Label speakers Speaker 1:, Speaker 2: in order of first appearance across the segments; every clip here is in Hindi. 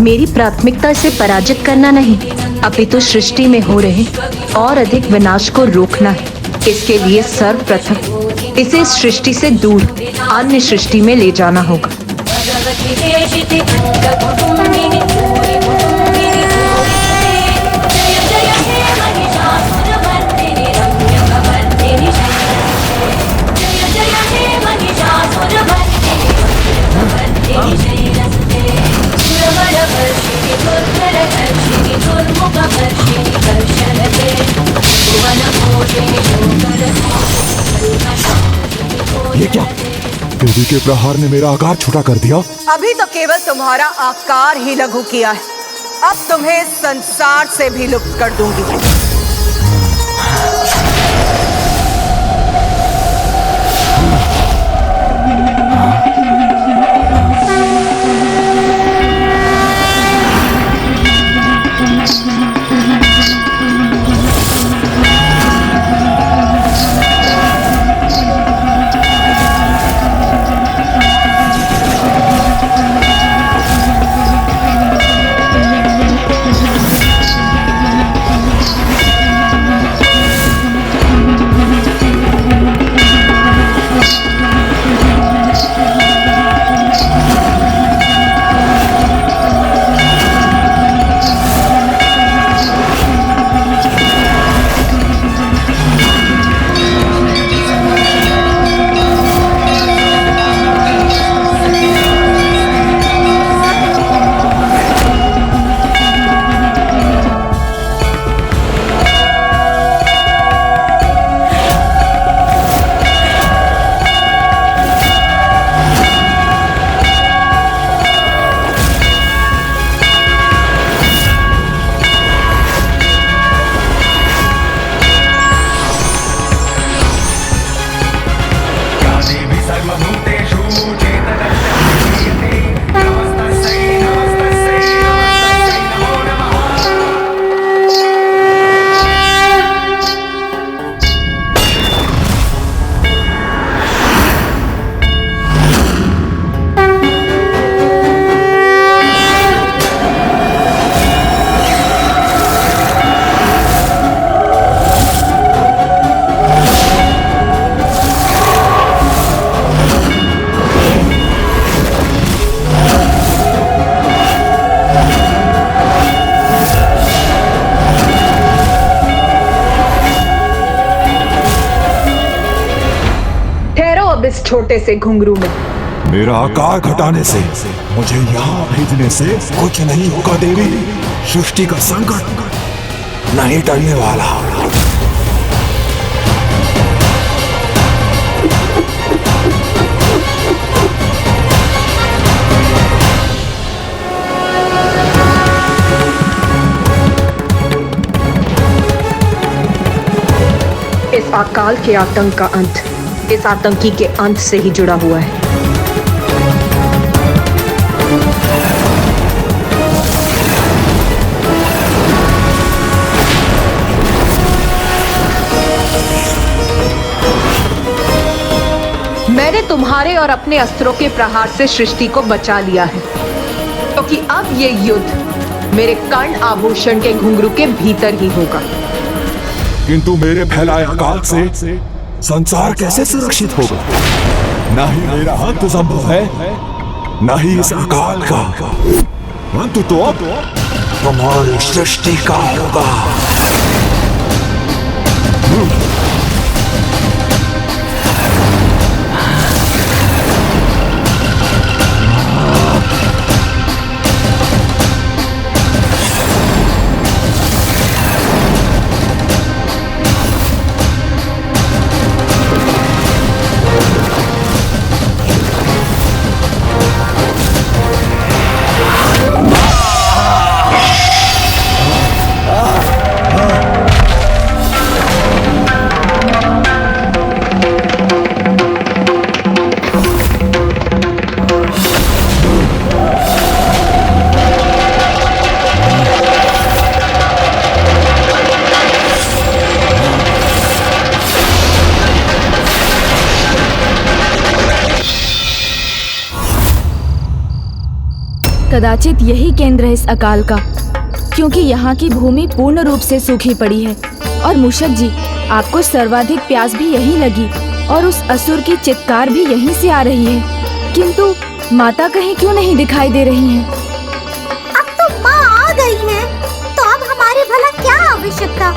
Speaker 1: मेरी प्राथमिकता इसे पराजित करना नहीं, अपितु सृष्टि में हो रहे और अधिक विनाश को रोकना है। इसके लिए सर्वप्रथम इसे इस सृष्टि से दूर अन्य सृष्टि में ले जाना होगा।
Speaker 2: ये क्या? देवी के प्रहार ने मेरा आकार छोटा कर दिया।
Speaker 3: अभी तो केवल तुम्हारा आकार ही लघु किया है, अब तुम्हें संसार से भी लुप्त कर दूंगी।
Speaker 1: इस छोटे से घुंघरू में
Speaker 2: मेरा आकार घटाने से, मुझे यहाँ भेजने से कुछ नहीं होगा देवी। सृष्टि का संकट नहीं टलने वाला।
Speaker 1: इस अकाल के आतंक का अंत इस आतंकी के अंत से ही जुड़ा हुआ है। मैंने तुम्हारे और अपने अस्त्रों के प्रहार से सृष्टि को बचा लिया है, क्योंकि अब ये युद्ध मेरे कर्ण आभूषण के घुंघरू के भीतर ही होगा।
Speaker 2: किंतु मेरे फैलाए अकाल से संसार कैसे सुरक्षित होगा? ना ही मेरा अंत संभव है, ना ही इस अकाल का अंत तो अब तुम्हारी सृष्टि का होगा।
Speaker 4: कदाचित यही केंद्र है इस अकाल का, क्योंकि यहाँ की भूमि पूर्ण रूप से सूखी पड़ी है। और मूषक जी, आपको सर्वाधिक प्यास भी यही लगी और उस असुर की चित्कार भी यहीं से आ रही है, किंतु माता कहीं क्यों नहीं दिखाई दे रही हैं?
Speaker 5: अब तो माँ आ गई है, तो अब हमारे भला क्या आवश्यकता?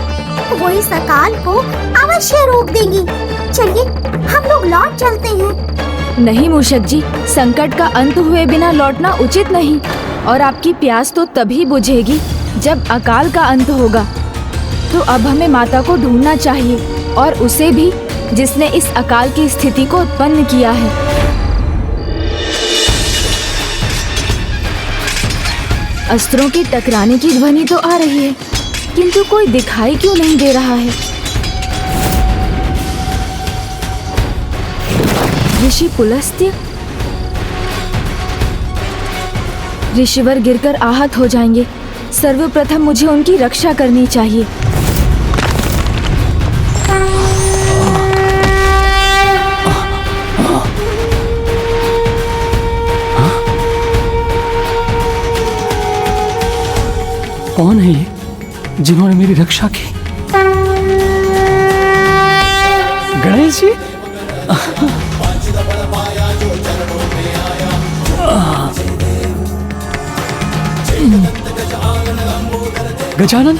Speaker 5: वो इस अकाल को अवश्य रोक देंगी। चलिए हम लोग लौट चलते हैं।
Speaker 4: नहीं मूषक जी, संकट का अंत हुए बिना लौटना उचित नहीं, और आपकी प्यास तो तभी बुझेगी जब अकाल का अंत होगा। तो अब हमें माता को ढूंढना चाहिए, और उसे भी जिसने इस अकाल की स्थिति को उत्पन्न किया है। अस्त्रों के टकराने की ध्वनि तो आ रही है, किंतु कोई दिखाई क्यों नहीं दे रहा है? ऋषि पुलस्त्य? ऋषिवर गिरकर आहत हो जाएंगे। सर्वप्रथम मुझे उनकी रक्षा करनी चाहिए।
Speaker 6: कौन है ये जिन्होंने मेरी रक्षा की? गणेश जी? गजानन?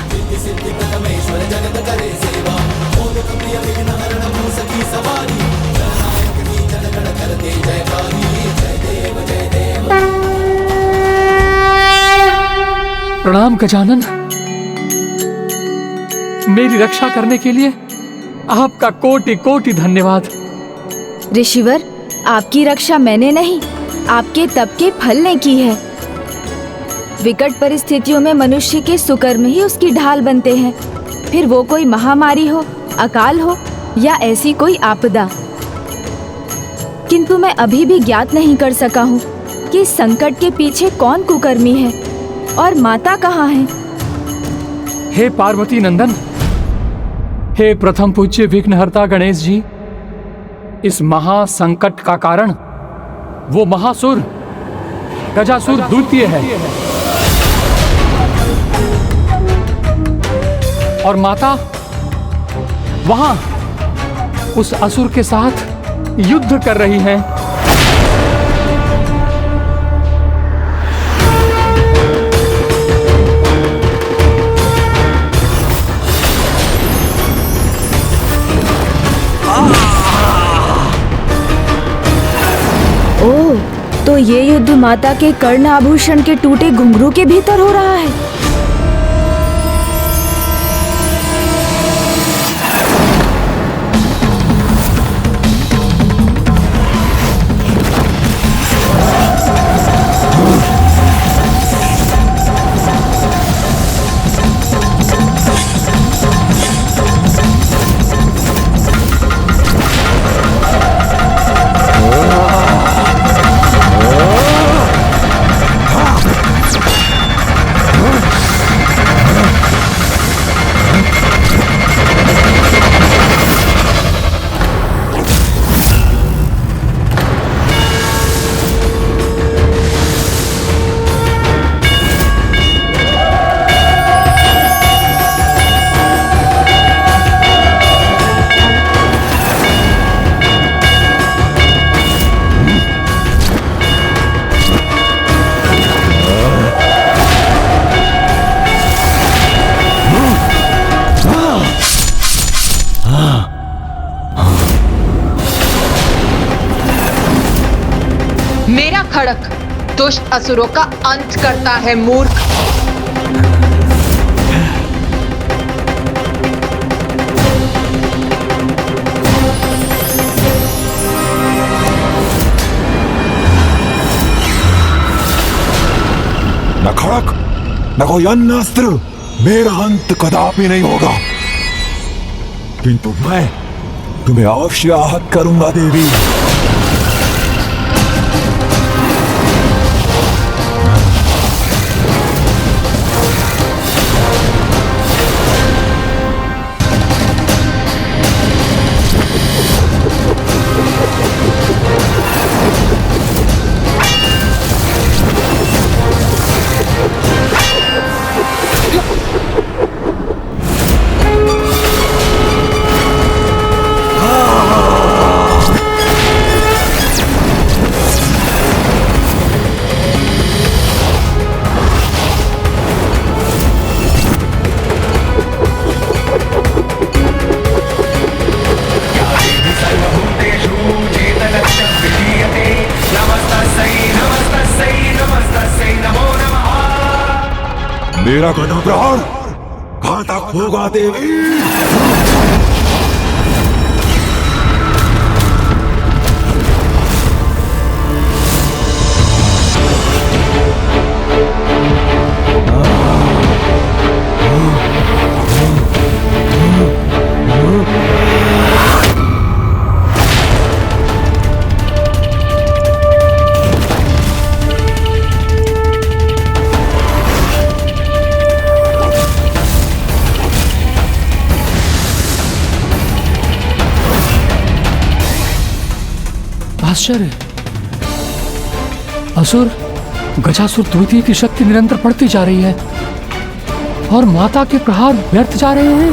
Speaker 6: प्रणाम गजानन। मेरी रक्षा करने के लिए आपका कोटि कोटि धन्यवाद।
Speaker 4: ऋषिवर, आपकी रक्षा मैंने नहीं, आपके तप के फल ने की है। विकट परिस्थितियों में मनुष्य के सुकर्म ही उसकी ढाल बनते हैं, फिर वो कोई महामारी हो, अकाल हो या ऐसी कोई आपदा। किंतु मैं अभी भी ज्ञात नहीं कर सका हूँ कि इस संकट के पीछे कौन कुकर्मी है और माता कहाँ है।
Speaker 6: हे पार्वती नंदन, हे प्रथम पूज्य विघ्नहर्ता गणेश जी, इस महासंकट का कारण वो महासुर गजासुर द्वितीय है, और माता वहां उस असुर के साथ युद्ध कर रही हैं।
Speaker 4: ओह, तो ये युद्ध माता के कर्ण आभूषण के टूटे घुंघरू के भीतर हो रहा है।
Speaker 3: मेरा खड़क दुष्ट असुरों का अंत करता है, मूर्ख।
Speaker 2: न खड़क न कोई अन्य अस्त्र मेरा अंत कदापि नहीं होगा, किंतु मैं तुम्हें अवश्य आहत करूंगा देवी। मेरा गदा प्रहार घातक होगा देवी।
Speaker 6: आश्चर्य, असुर गजासुर द्वितीय की शक्ति निरंतर बढ़ती जा रही है और माता के प्रहार व्यर्थ जा रहे हैं।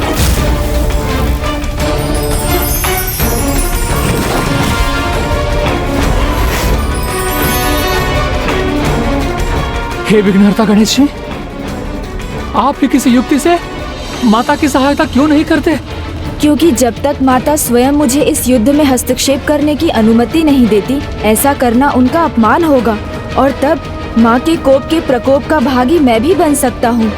Speaker 6: हे विघ्नहर्ता गणेश जी, आप भी किसी युक्ति से माता की सहायता क्यों नहीं करते?
Speaker 4: क्योंकि जब तक माता स्वयं मुझे इस युद्ध में हस्तक्षेप करने की अनुमति नहीं देती, ऐसा करना उनका अपमान होगा और तब माँ के कोप के प्रकोप का भागी मैं भी बन सकता हूँ।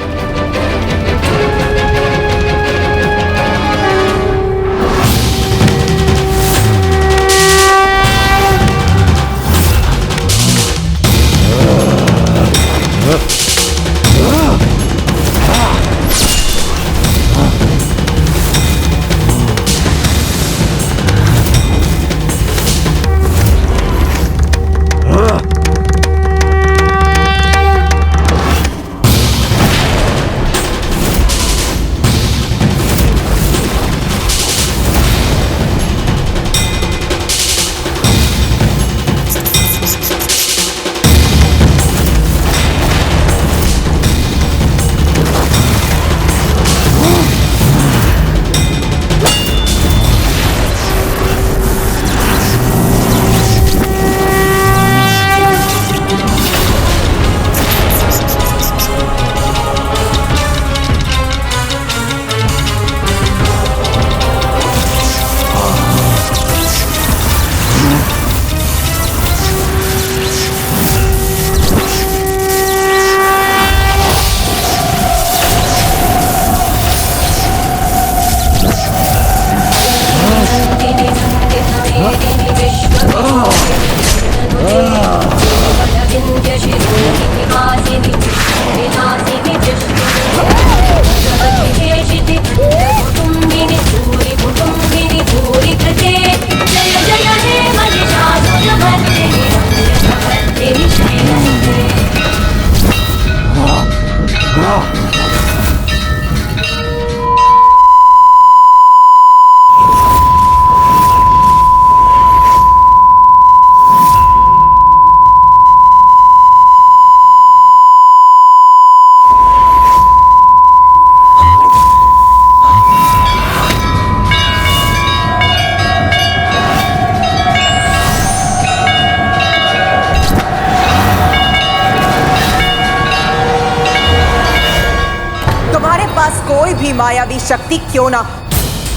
Speaker 3: कोई भी मायावी शक्ति क्यों ना हो,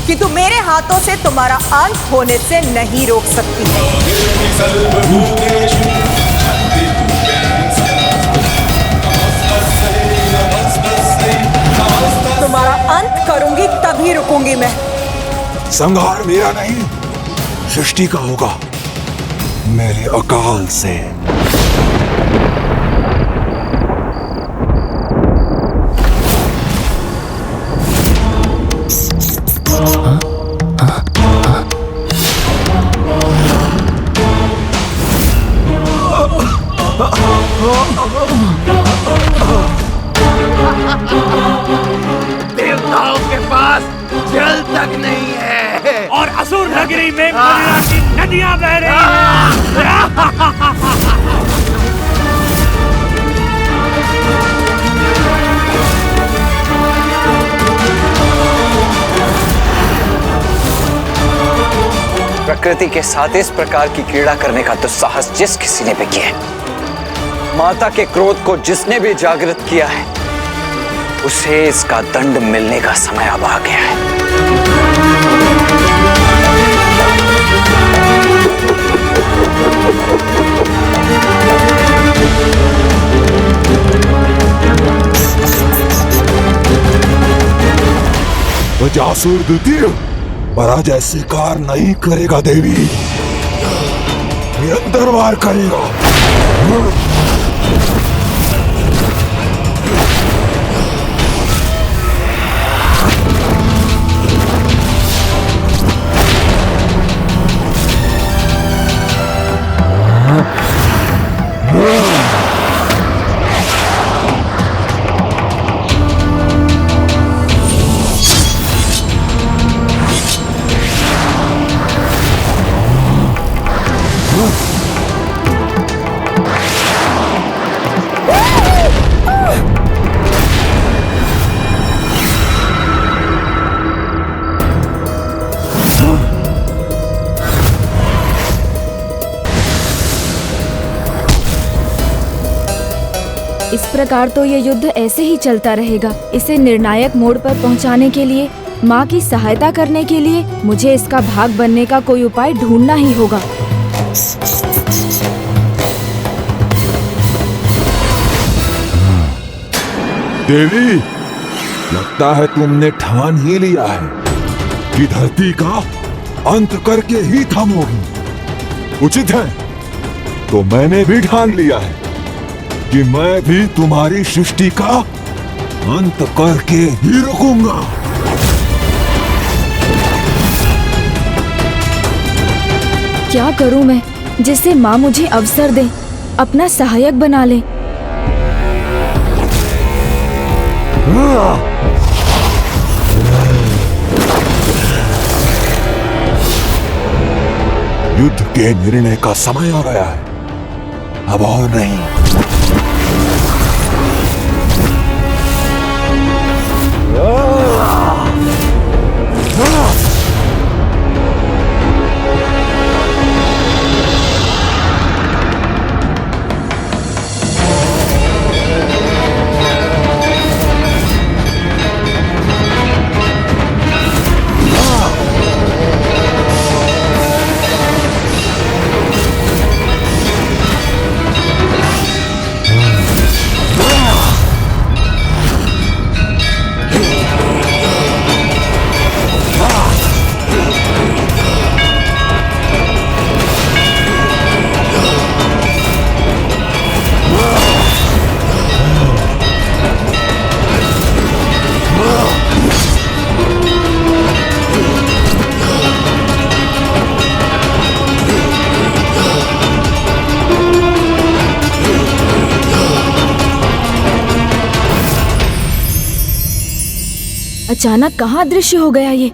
Speaker 3: किंतु मेरे हाथों से तुम्हारा अंत होने से नहीं रोक सकती। तुम्हारा अंत करूंगी तभी रुकूंगी मैं।
Speaker 2: संहार मेरा नहीं, सृष्टि का होगा, मेरे अकाल से।
Speaker 7: देवताओं के पास जल तक नहीं है
Speaker 8: और असुर नगरी में मदिरा की नदियां बह रही हैं।
Speaker 7: प्रकृति के साथ इस प्रकार की क्रीड़ा करने का दुस्साहस जिस किसी ने भी किया है, माता के क्रोध को जिसने भी जागृत किया है, उसे इसका दंड मिलने का समय अब आ गया है।
Speaker 2: वज्रासुर द्वितीय पराजय स्वीकार नहीं करेगा देवी, निरंतर वार करेगा।
Speaker 4: इस प्रकार तो ये युद्ध ऐसे ही चलता रहेगा। इसे निर्णायक मोड़ पर पहुंचाने के लिए, माँ की सहायता करने के लिए मुझे इसका भाग बनने का कोई उपाय ढूंढना ही होगा।
Speaker 2: देवी, लगता है तुमने ठान ही लिया है कि धरती का अंत करके ही थमोगी। उचित है, तो मैंने भी ठान लिया है कि मैं भी तुम्हारी सृष्टि का अंत करके ही रुकूंगा।
Speaker 4: क्या करूं मैं जिससे माँ मुझे अवसर दे, अपना सहायक बना ले।
Speaker 2: युद्ध के निर्णय का समय आ गया है, अब और नहीं।
Speaker 4: अचानक कहाँ अदृश्य हो गया ये?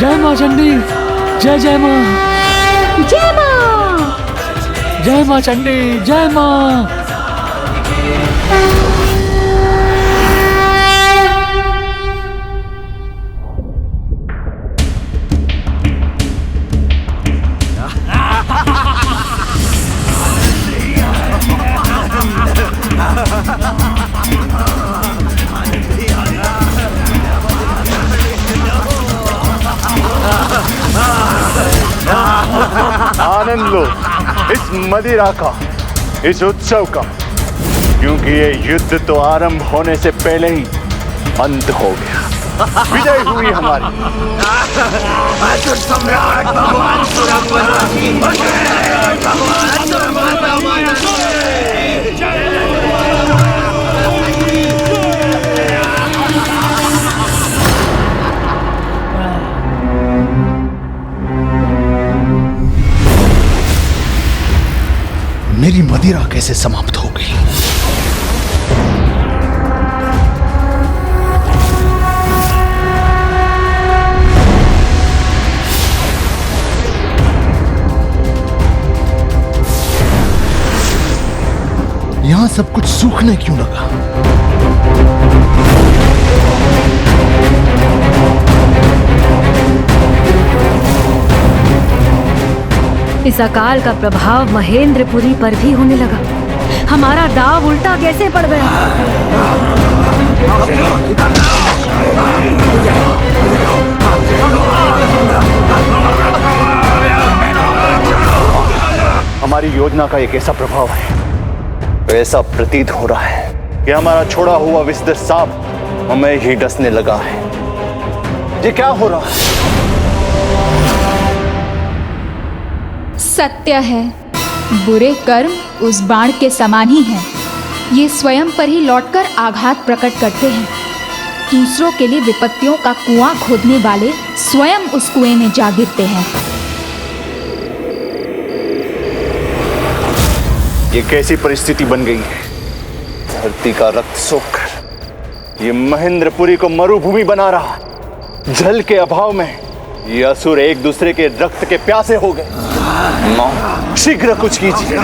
Speaker 6: जय माँ चंडी, जय जय माँ,
Speaker 5: जय माँ,
Speaker 6: जय माँ चंडी, जय माँ।
Speaker 9: आनंद लो इस मदिरा का, इस उत्सव का, क्योंकि ये युद्ध तो आरंभ होने से पहले ही अंत हो गया। विजय हुई हमारी।
Speaker 8: असुर सम्राट भगवान सुरवरा की भगवान सुरवरा
Speaker 10: मेरी मदिरा कैसे समाप्त हो गई? यहां सब कुछ सूखने क्यों लगा?
Speaker 11: इस अकाल का प्रभाव महेंद्रपुरी पर भी होने लगा। हमारा दाव उल्टा कैसे पड़ गया?
Speaker 9: हमारी योजना का एक ऐसा प्रभाव है, ऐसा प्रतीत हो रहा है कि हमारा छोड़ा हुआ विषधर सांप हमें ही डसने लगा है। ये क्या हो रहा है?
Speaker 12: सत्य है, बुरे कर्म उस बाण के समान ही हैं। ये स्वयं पर ही लौटकर आघात प्रकट करते हैं। दूसरों के लिए विपत्तियों का कुआं खोदने वाले स्वयं उस कुएं में जा गिरते हैं।
Speaker 9: ये कैसी परिस्थिति बन गई है? धरती का रक्त सोखकर ये महेंद्रपुरी को मरुभूमि बना रहा। जल के अभाव में ये असुर एक दूसरे के रक्त के प्यासे हो गए। मां, शीघ्र कुछ कीजिए।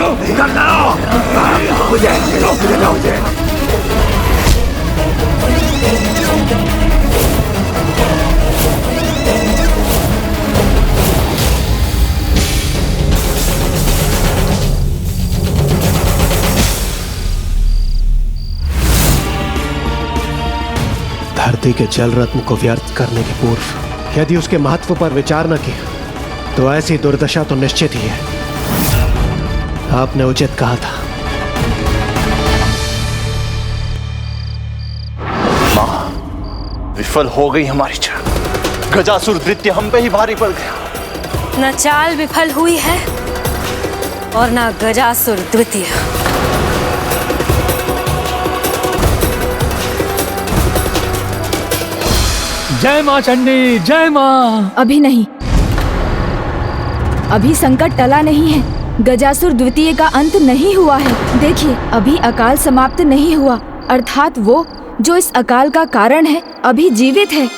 Speaker 10: धरती के जल रत्न को व्यर्थ करने के पूर्व यदि उसके महत्व पर विचार न किया तो ऐसी दुर्दशा तो निश्चित ही है। आपने उचित कहा था।
Speaker 9: मां, विफल हो गई हमारी चाल। गजासुर द्वितीय हम पे ही भारी पड़ गया।
Speaker 11: न चाल विफल हुई है और न गजासुर द्वितीय।
Speaker 6: जय मां चंडी, जय मां।
Speaker 4: अभी नहीं, अभी संकट टला नहीं है। गजासुर द्वितीय का अंत नहीं हुआ है। देखिए, अभी अकाल समाप्त नहीं हुआ, अर्थात वो जो इस अकाल का कारण है अभी जीवित है।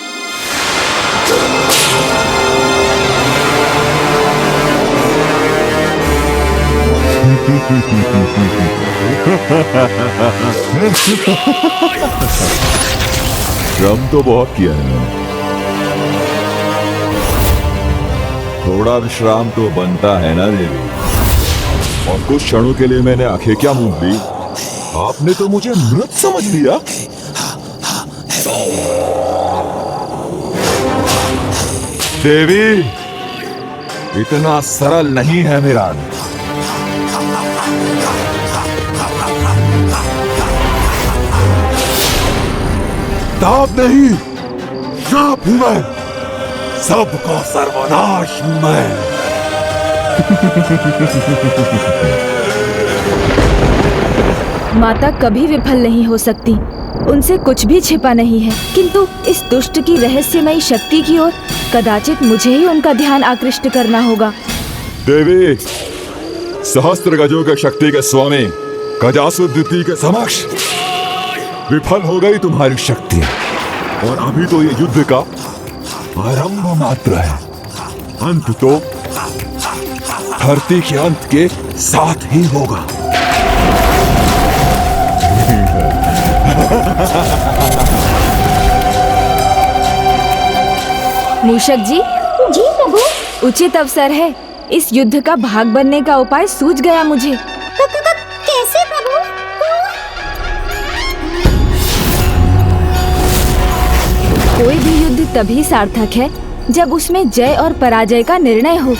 Speaker 2: श्रम तो बहुत किया है, थोड़ा विश्राम तो बनता है ना देवी। और कुछ क्षणों के लिए मैंने आंखें क्या मूंद ली, आपने तो मुझे मृत समझ लिया। देवी, इतना सरल नहीं है मेरा। ताप नहीं, शाप हूं मैं, सबका सर्वनाश हूं मैं।
Speaker 4: माता कभी विफल नहीं हो सकती, उनसे कुछ भी छिपा नहीं है। किंतु इस दुष्ट की रहस्यमयी शक्ति की ओर कदाचित मुझे ही उनका ध्यान आकृष्ट करना होगा।
Speaker 2: देवी, सहस्त्र गजों के शक्ति के स्वामी गजासुर द्वितीय के समक्ष विफल हो गई तुम्हारी शक्ति, और अभी तो ये युद्ध का आरंभ मात्र है। अंत तो धरती के अंत के साथ ही होगा।
Speaker 4: मूषक जी।
Speaker 5: जी प्रभु।
Speaker 4: उचित अवसर है, इस युद्ध का भाग बनने का उपाय सूझ गया मुझे।
Speaker 5: कैसे प्रभु?
Speaker 4: कोई भी युद्ध तभी सार्थक है जब उसमें जय और पराजय का निर्णय हो।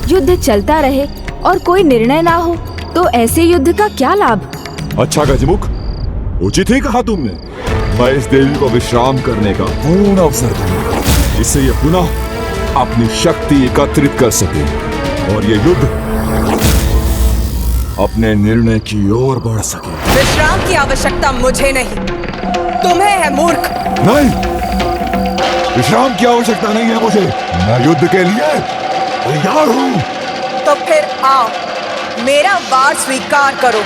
Speaker 4: युद्ध चलता रहे और कोई निर्णय ना हो तो ऐसे युद्ध का क्या लाभ?
Speaker 2: अच्छा गजमुख, उचित ही कहा तुमने। मैं इस देवी को विश्राम करने का पूर्ण अवसर दूंगा, इससे ये पुनः अपनी शक्ति एकत्रित कर सके और ये युद्ध अपने निर्णय की ओर बढ़ सके।
Speaker 3: विश्राम की आवश्यकता मुझे नहीं, तुम्हें है मूर्ख।
Speaker 2: नहीं, विश्राम की आवश्यकता नहीं है मुझे। मैं युद्ध के लिए तैयार हूँ।
Speaker 3: तो फिर आओ, मेरा वार स्वीकार करो।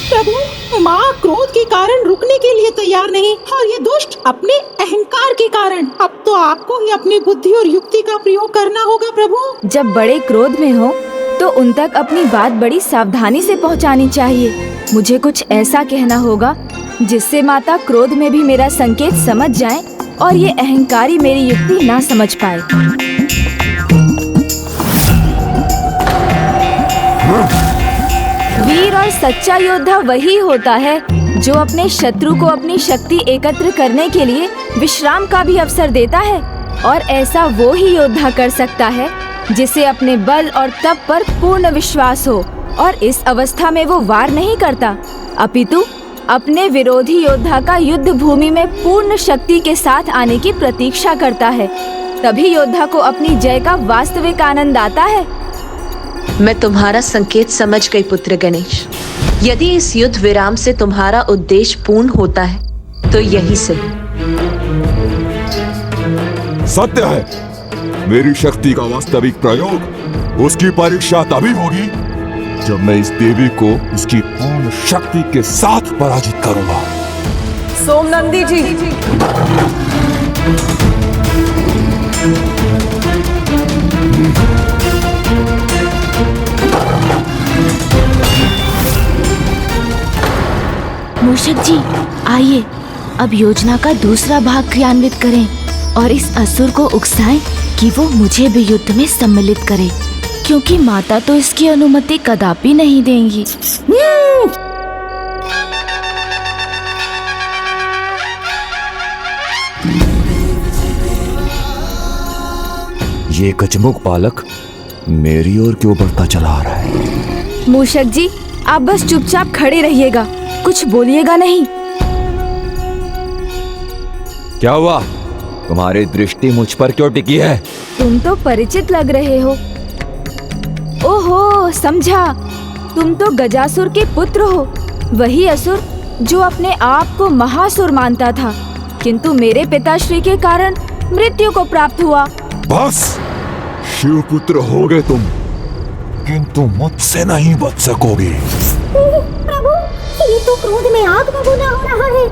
Speaker 13: प्रभु, माँ क्रोध के कारण रुकने के लिए तैयार नहीं और ये दुष्ट अपने अहंकार के कारण। अब तो आपको ही अपनी बुद्धि और युक्ति का प्रयोग करना होगा प्रभु।
Speaker 4: जब बड़े क्रोध में हो तो उन तक अपनी बात बड़ी सावधानी से पहुंचानी चाहिए। मुझे कुछ ऐसा कहना होगा जिससे माता क्रोध में भी मेरा संकेत समझ जाए और ये अहंकारी मेरी युक्ति ना समझ पाए। वीर और सच्चा योद्धा वही होता है जो अपने शत्रु को अपनी शक्ति एकत्र करने के लिए विश्राम का भी अवसर देता है, और ऐसा वो ही योद्धा कर सकता है जिसे अपने बल और तप पर पूर्ण विश्वास हो और इस अवस्था में वो वार नहीं करता, अपितु अपने विरोधी योद्धा का युद्ध भूमि में पूर्ण शक्ति के साथ आने की प्रतीक्षा करता है। तभी योद्धा को अपनी जय का वास्तविक आनंद आता है।
Speaker 1: मैं तुम्हारा संकेत समझ गई पुत्र गणेश। यदि इस युद्ध विराम से तुम्हारा उद्देश्य पूर्ण होता है तो यही से।
Speaker 2: सत्य है, मेरी शक्ति का वास्तविक प्रयोग, उसकी परीक्षा तभी होगी जब मैं इस देवी को उसकी पूर्ण शक्ति के साथ पराजित करूंगा।
Speaker 3: सोमनंदी जी,
Speaker 14: मूषक जी, आइए अब योजना का दूसरा भाग क्रियान्वित करें और इस असुर को उकसाएं कि वो मुझे भी युद्ध में सम्मिलित करे, क्योंकि माता तो इसकी अनुमति कदापि नहीं देंगी।
Speaker 2: ये गजमुख बालक मेरी ओर क्यों बढ़ता चला आ रहा है?
Speaker 4: मूषक जी, आप बस चुपचाप खड़े रहिएगा, कुछ बोलिएगा नहीं।
Speaker 7: क्या हुआ? तुम्हारी दृष्टि मुझ पर क्यों टिकी है?
Speaker 4: तुम तो परिचित लग रहे हो। ओहो, समझा, तुम तो गजासुर के पुत्र हो, वही असुर जो अपने आप को महासुर मानता था, किंतु मेरे पिताश्री के कारण मृत्यु को प्राप्त हुआ।
Speaker 2: बस, शिवपुत्र हो गए तुम, किंतु मुझसे नहीं बच सकोगे।
Speaker 5: प्रभु, ये तो क्रोध में आग बबूला हो रहा है।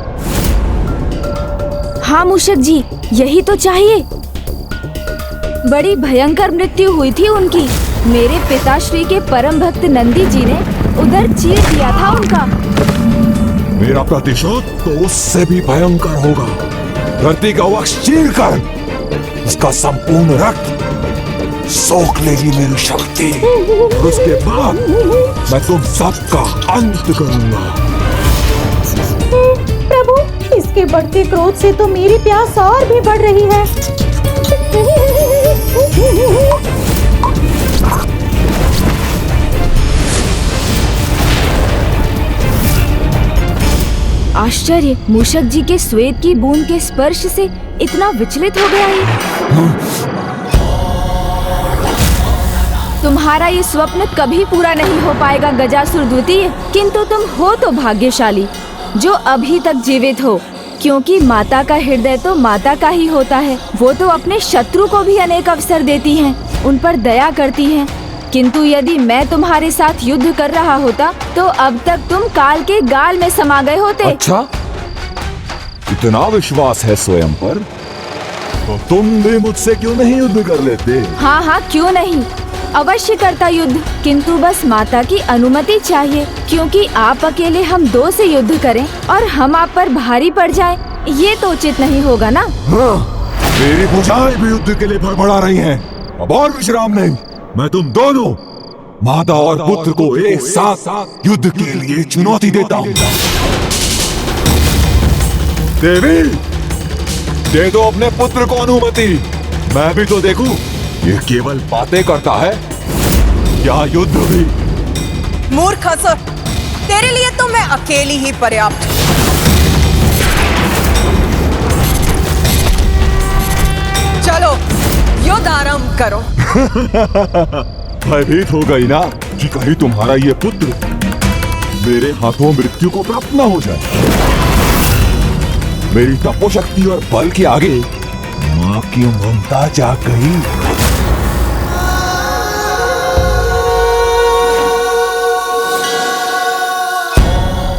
Speaker 4: हाँ मूषक जी, यही तो चाहिए। बड़ी भयंकर मृत्यु हुई थी उनकी। मेरे पिताश्री के परम भक्त नंदी जी ने उधर चीर दिया था उनका।
Speaker 2: मेरा प्रतिशोध तो उससे भी भयंकर होगा। धरती का वक्ष चीर कर उसका संपूर्ण रक्त सोख लेगी मेरी शक्ति, और उसके बाद मैं तुम सबका अंत करूंगा।
Speaker 13: प्रभु, इसके बढ़ते क्रोध से तो मेरी प्यास और भी बढ़ रही है।
Speaker 4: आश्चर्य, मूषक जी के श्वेत की बूंद के स्पर्श से इतना विचलित हो गया है। तुम्हारा ये स्वप्न कभी पूरा नहीं हो पाएगा गजासुर द्वितीय, किंतु तुम हो तो भाग्यशाली जो अभी तक जीवित हो, क्योंकि माता का हृदय तो माता का ही होता है। वो तो अपने शत्रु को भी अनेक अवसर देती हैं, उन पर दया करती हैं। किंतु यदि मैं तुम्हारे साथ युद्ध कर रहा होता तो अब तक तुम काल के गाल में समा गए होते।
Speaker 2: अच्छा, इतना विश्वास है स्वयं पर, तो तुम भी मुझसे क्यों नहीं युद्ध कर लेते?
Speaker 4: हाँ हाँ, क्यों नहीं, अवश्य करता युद्ध, किंतु बस माता की अनुमति चाहिए, क्योंकि आप अकेले हम दो से युद्ध करें और हम आप पर भारी पड़ जाए, ये तो उचित नहीं होगा ना।
Speaker 2: हाँ, मेरी भुजाएं भी युद्ध के लिए भड़बड़ा रही हैं। अब और विश्राम नहीं, मैं तुम दोनों माता और पुत्र को एक साथ युद्ध के लिए चुनौती देता हूँ। देवी, दे दो अपने पुत्र को अनुमति, मैं भी तो देखूं ये केवल बातें करता है या युद्ध भी?
Speaker 3: मूर्ख असुर, तेरे लिए तो मैं अकेली ही पर्याप्त हूं। चलो युद्ध आरंभ करो।
Speaker 2: भयभीत हो गई ना कि कहीं तुम्हारा ये पुत्र मेरे हाथों मृत्यु को प्राप्त न हो जाए। मेरी तपोशक्ति और बल के आगे मां की ममता जाग गई।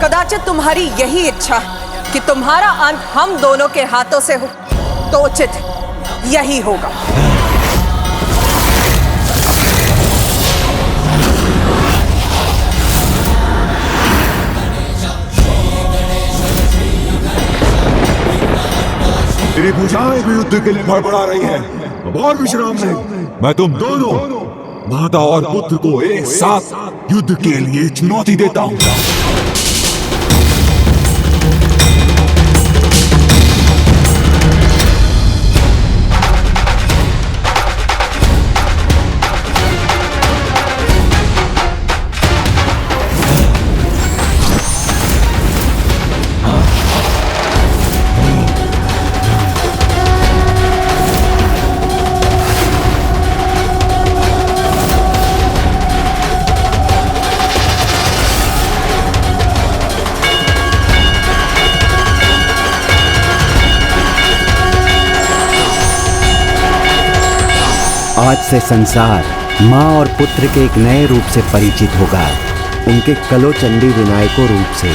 Speaker 3: कदाचित तुम्हारी यही इच्छा है कि तुम्हारा अंत हम दोनों के हाथों से हो, तो उचित यही होगा।
Speaker 2: मेरी भुजाएं भी युद्ध के लिए भड़बड़ा रही हैं। अब और विश्राम नहीं। मैं तुम दोनों माता और पुत्र को एक साथ युद्ध के लिए चुनौती देता हूं।
Speaker 15: आज से संसार माँ और पुत्र के एक नए रूप से परिचित होगा, उनके कलोचंडी विनायकों रूप से।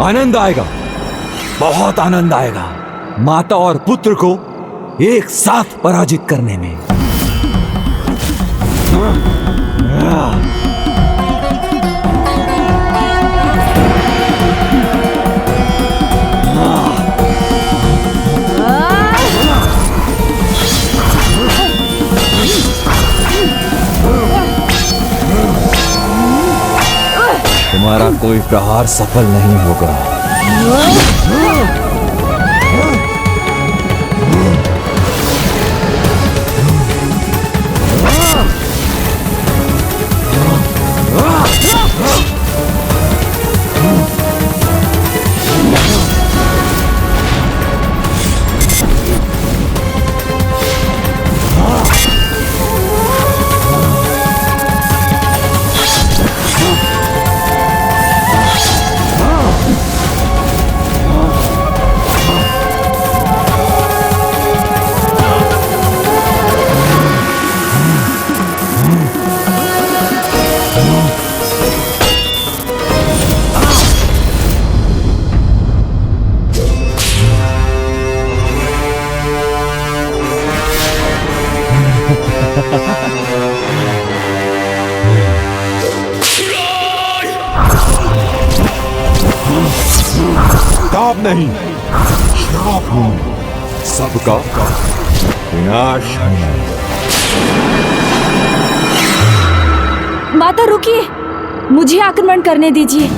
Speaker 2: आनंद आएगा, बहुत आनंद आएगा माता और पुत्र को एक साथ पराजित करने में। तुम्हारा कोई प्रहार सफल नहीं होगा। ताप नहीं, श्राप हूं सबका विनाश है।
Speaker 4: माता रुकिए, मुझे आक्रमण करने दीजिए।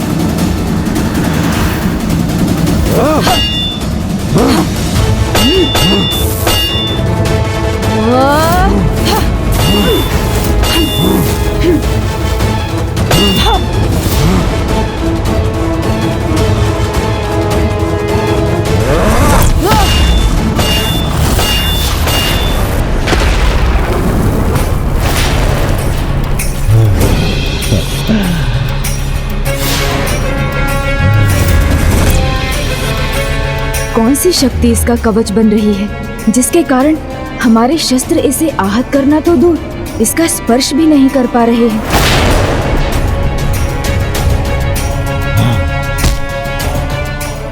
Speaker 4: कौन सी शक्ति इसका कवच बन रही है, जिसके कारण हमारे शस्त्र इसे आहत करना तो दूर, इसका स्पर्श भी नहीं कर पा रहे हैं।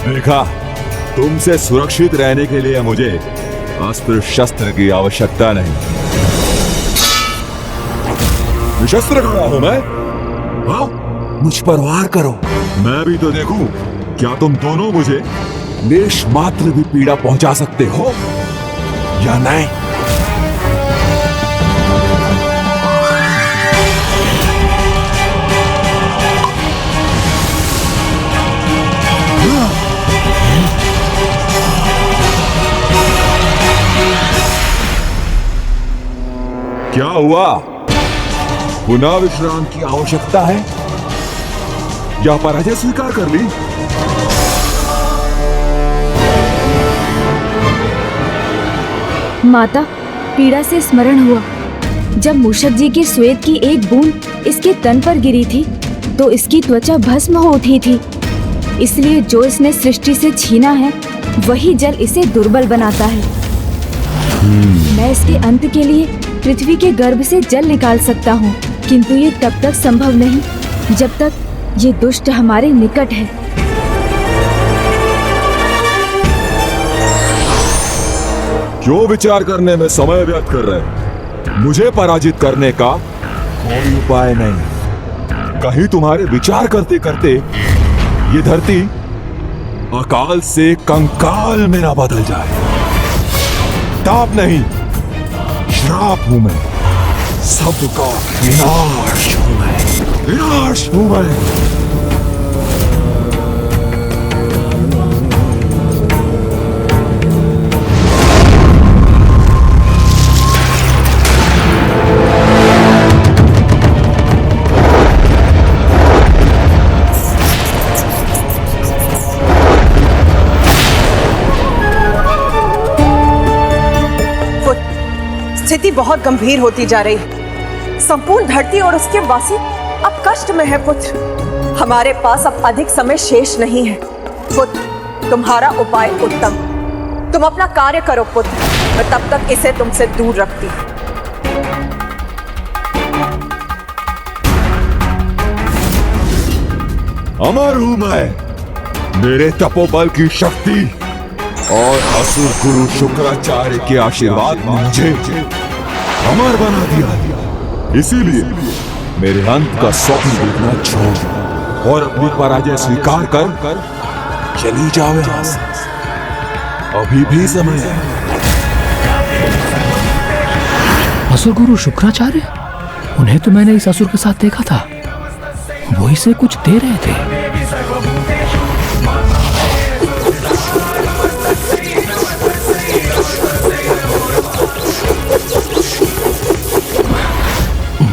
Speaker 2: देखा, तुमसे सुरक्षित रहने के लिए मुझे अस्त्र शस्त्र की आवश्यकता नहीं। निशस्त्र खड़ा हूं मैं। हाँ, मुझ पर वार करो, मैं भी तो देखूं क्या तुम दोनों मुझे लेश मात्र भी पीड़ा पहुंचा सकते हो या नहीं। क्या हुआ? पुनः विश्राम की आवश्यकता है या पराजय स्वीकार कर ली?
Speaker 4: माता, पीड़ा से स्मरण हुआ। जब मूषक जी के श्वेत की एक बूंद इसके तन पर गिरी थी तो इसकी त्वचा भस्म हो उठी थी। इसलिए जो इसने सृष्टि से छीना है वही जल इसे दुर्बल बनाता है। मैं इसके अंत के लिए पृथ्वी के गर्भ से जल निकाल सकता हूँ, किंतु ये तब तक संभव नहीं जब तक ये दुष्ट हमारे निकट है।
Speaker 2: क्यों विचार करने में समय व्यर्थ कर रहे हैं? मुझे पराजित करने का कोई उपाय नहीं। कहीं तुम्हारे विचार करते करते ये धरती अकाल से कंकाल में ना बदल जाए। ताप नहीं, श्राप हूं मैं। सबका विनाश हूं मैं, विनाश हूं मैं।
Speaker 3: स्थिति बहुत गंभीर होती जा रही है। संपूर्ण धरती और उसके वासी अब कष्ट में है पुत्र। हमारे पास अब अधिक समय शेष नहीं है। पुत्र, तुम्हारा उपाय उत्तम। तुम अपना कार्य करो पुत्र, मैं तब तक इसे तुमसे दूर रखती हूँ।
Speaker 2: अमर हूं मैं। मेरे तपोबल की शक्ति और असुर गुरु शुक्राचार्य के आशीर्वाद ने मुझे अमर बना दिया। इसीलिए मेरे अंत का स्वप्न देखना छोड़ और अपनी पराजय स्वीकार कर चली जाओ यहाँ से। अभी भी समय है।
Speaker 6: असुर गुरु शुक्राचार्य, उन्हें तो मैंने इस असुर के साथ देखा था। वो इसे कुछ दे रहे थे।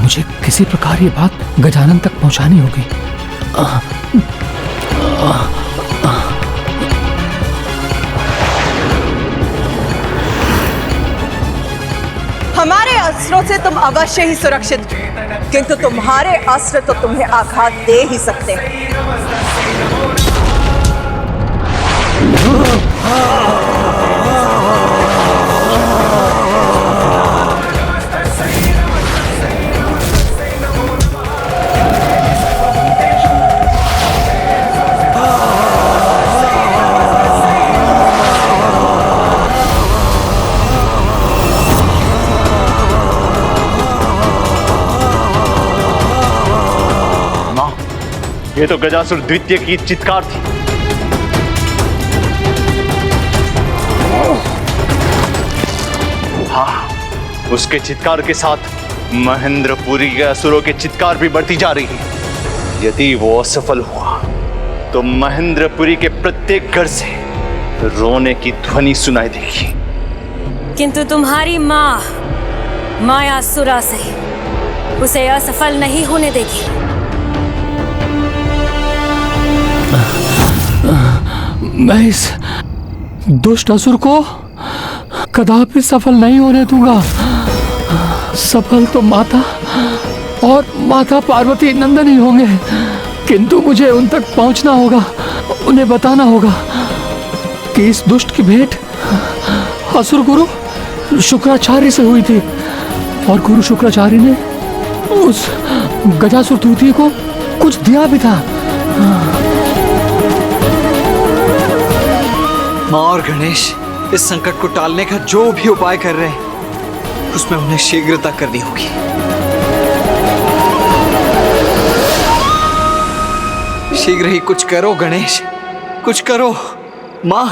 Speaker 6: मुझे किसी प्रकार ये बात गजानन तक पहुंचानी होगी।
Speaker 3: हमारे अस्त्रों से तुम अवश्य ही सुरक्षित हो, किंतु तुम्हारे अस्त्र तो तुम्हें आघात दे ही सकते हैं।
Speaker 9: ये तो गजासुर द्वितीय की चित्कार थी। हाँ, उसके चित्कार के साथ महेंद्रपुरी के असुरों के चित्कार भी बढ़ती जा रही है। यदि वो असफल हुआ तो महेंद्रपुरी के प्रत्येक घर से रोने की ध्वनि सुनाई देगी।
Speaker 11: किंतु तुम्हारी माँ मायासुरा से उसे असफल नहीं होने देगी।
Speaker 6: मैं इस दुष्ट असुर को कदापि सफल नहीं होने दूंगा। सफल तो माता और माता पार्वती नंदन ही होंगे, किंतु मुझे उन तक पहुंचना होगा। उन्हें बताना होगा कि इस दुष्ट की भेंट असुर गुरु शुक्राचार्य से हुई थी और गुरु शुक्राचार्य ने उस गजासुर द्वितीय को कुछ दिया भी था।
Speaker 7: माँ और गणेश इस संकट को टालने का जो भी उपाय कर रहे हैं उसमें उन्हें शीघ्रता करनी होगी। शीघ्र ही कुछ करो गणेश, कुछ करो माँ।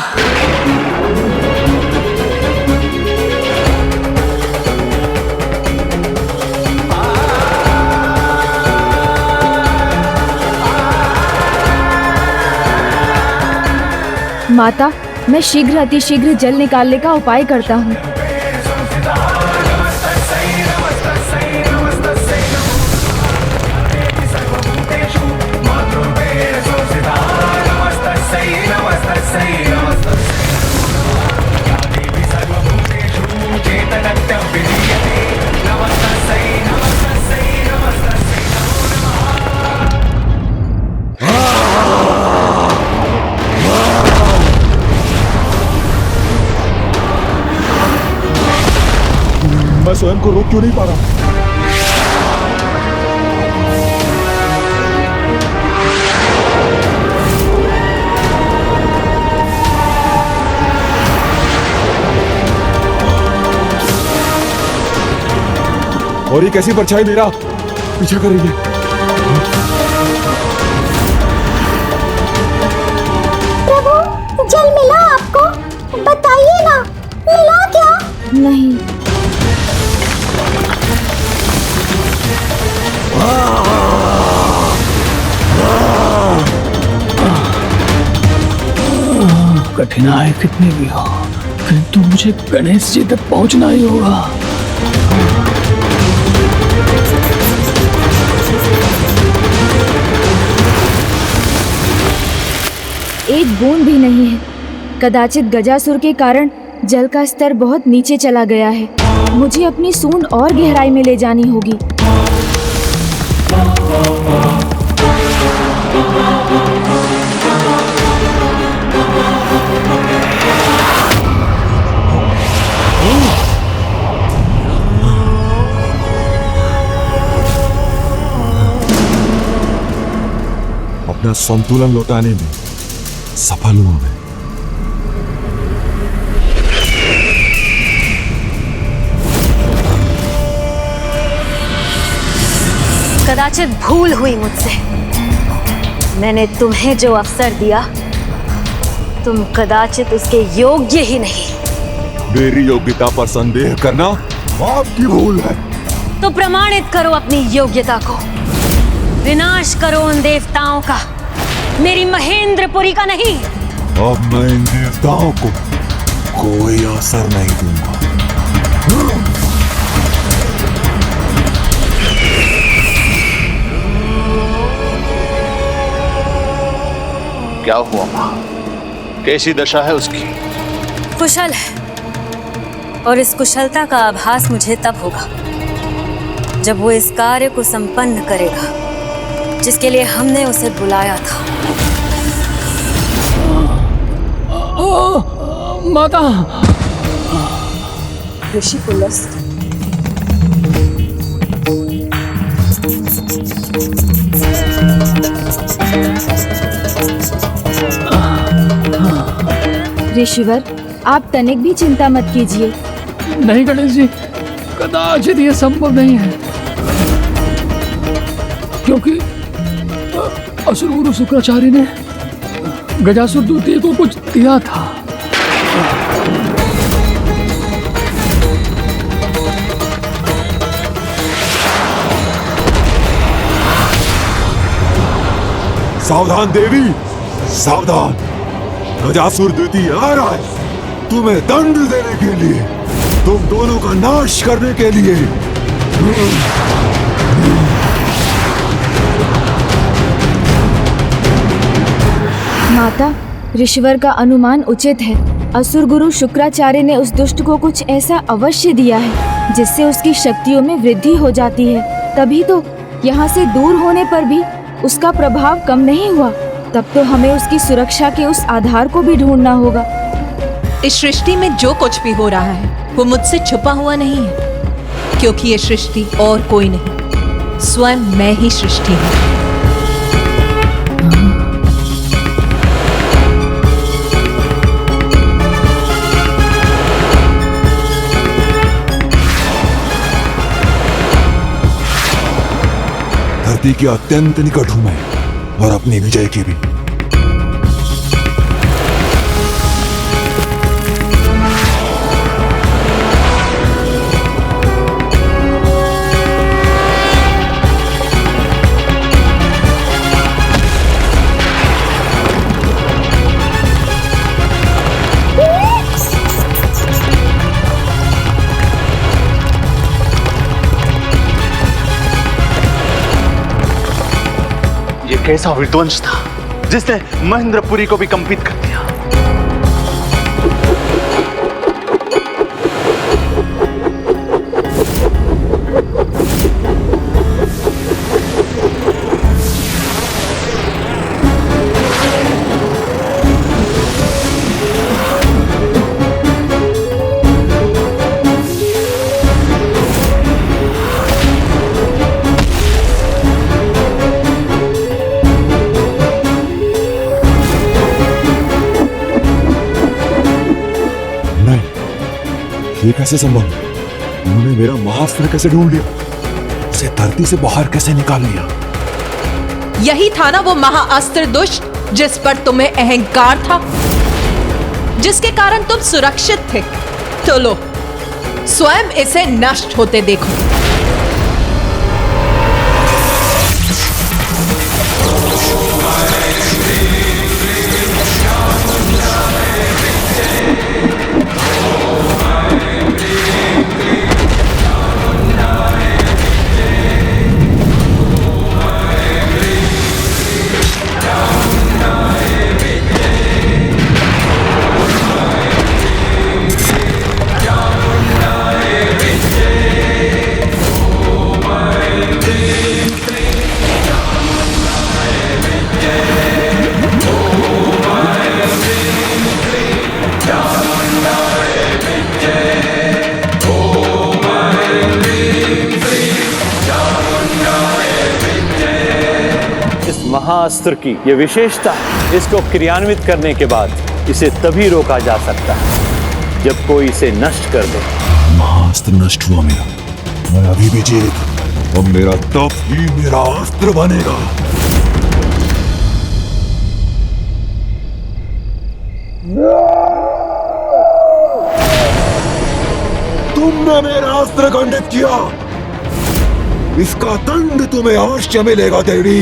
Speaker 4: माता, मैं शीघ्र अतिशीघ्र जल निकालने का उपाय करता हूँ।
Speaker 2: स्वयं को रोक क्यों नहीं पा रहा? और ये कैसी परछाई मेरा पीछा कर रही है?
Speaker 5: प्रभु, जल मिला आपको? बताइए ना, मिला क्या?
Speaker 4: नहीं।
Speaker 6: कठिनाई कितनी भी हो, किंतु मुझे गणेश जी तक पहुंचना ही होगा।
Speaker 4: एक बूंद भी नहीं है। कदाचित गजासुर के कारण जल का स्तर बहुत नीचे चला गया है। मुझे अपनी सूंड और गहराई में ले जानी होगी।
Speaker 2: अपना संतुलन लौटाने में सफल हुआ मैं।
Speaker 11: कदाचित भूल हुई मुझसे। मैंने तुम्हें जो अवसर दिया, तुम कदाचित उसके योग्य ही नहीं।
Speaker 2: मेरी योग्यता पर संदेह करना आपकी भूल है।
Speaker 11: तो प्रमाणित करो अपनी योग्यता को। विनाश करो उन देवताओं का, मेरी महेंद्रपुरी का नहीं।
Speaker 2: अब मैं इन देवताओं को कोई असर नहीं दूंगा।
Speaker 9: क्या हुआ माँ? कैसी दशा है उसकी?
Speaker 11: कुशल है, और इस कुशलता का आभास मुझे तब होगा जब वो इस कार्य को संपन्न करेगा जिसके लिए हमने उसे बुलाया था।
Speaker 6: माता!
Speaker 3: ऋषि पुलस्त,
Speaker 4: ऋषिवर, आप तनिक भी चिंता मत कीजिए।
Speaker 6: नहीं गणेश जी, कदाचित ये संभव नहीं है, क्योंकि असुर गुरु शुक्राचार्य ने गजासुर द्वितीय को कुछ दिया था।
Speaker 2: सावधान देवी, सावधान! गजासुर द्वितीय आ रहा है तुम्हें दंड देने के लिए, तुम दोनों का नाश करने के लिए।
Speaker 4: माता, ऋषिवर का अनुमान उचित है। असुर गुरु शुक्राचार्य ने उस दुष्ट को कुछ ऐसा अवश्य दिया है जिससे उसकी शक्तियों में वृद्धि हो जाती है। तभी तो यहाँ से दूर होने पर भी उसका प्रभाव कम नहीं हुआ। तब तो हमें उसकी सुरक्षा के उस आधार को भी ढूंढना होगा।
Speaker 1: इस सृष्टि में जो कुछ भी हो रहा है वो मुझसे छुपा हुआ नहीं है, क्योंकि ये सृष्टि और कोई नहीं, स्वयं मैं ही सृष्टि हूँ।
Speaker 2: धरती के अत्यंत निकट हूं मैं, और अपनी विजय की भी।
Speaker 9: कैसा विध्वंस था जिसने महेंद्रपुरी को भी कंपित कर दिया।
Speaker 2: ये कैसे संभव? उन्होंने मेरा महाअस्त्र कैसे ढूंढ लिया? उसे धरती से बाहर कैसे निकाल लिया?
Speaker 1: यही था ना वो महाअस्त्र दुष्ट जिस पर तुम्हें अहंकार था, जिसके कारण तुम सुरक्षित थे। तो लो, स्वयं इसे नष्ट होते देखो।
Speaker 9: महाअस्त्र की यह विशेषता है, इसको क्रियान्वित करने के बाद इसे तभी रोका जा सकता है जब कोई इसे नष्ट कर दे।
Speaker 2: महाअस्त्र नष्ट हुआ मेरा, मैं अभी भी जीवित। अब मेरा तप ही मेरा अस्त्र बनेगा। तुमने मेरा अस्त्र खंडित किया, इसका दंड तुम्हें अवश्य मिलेगा देवी।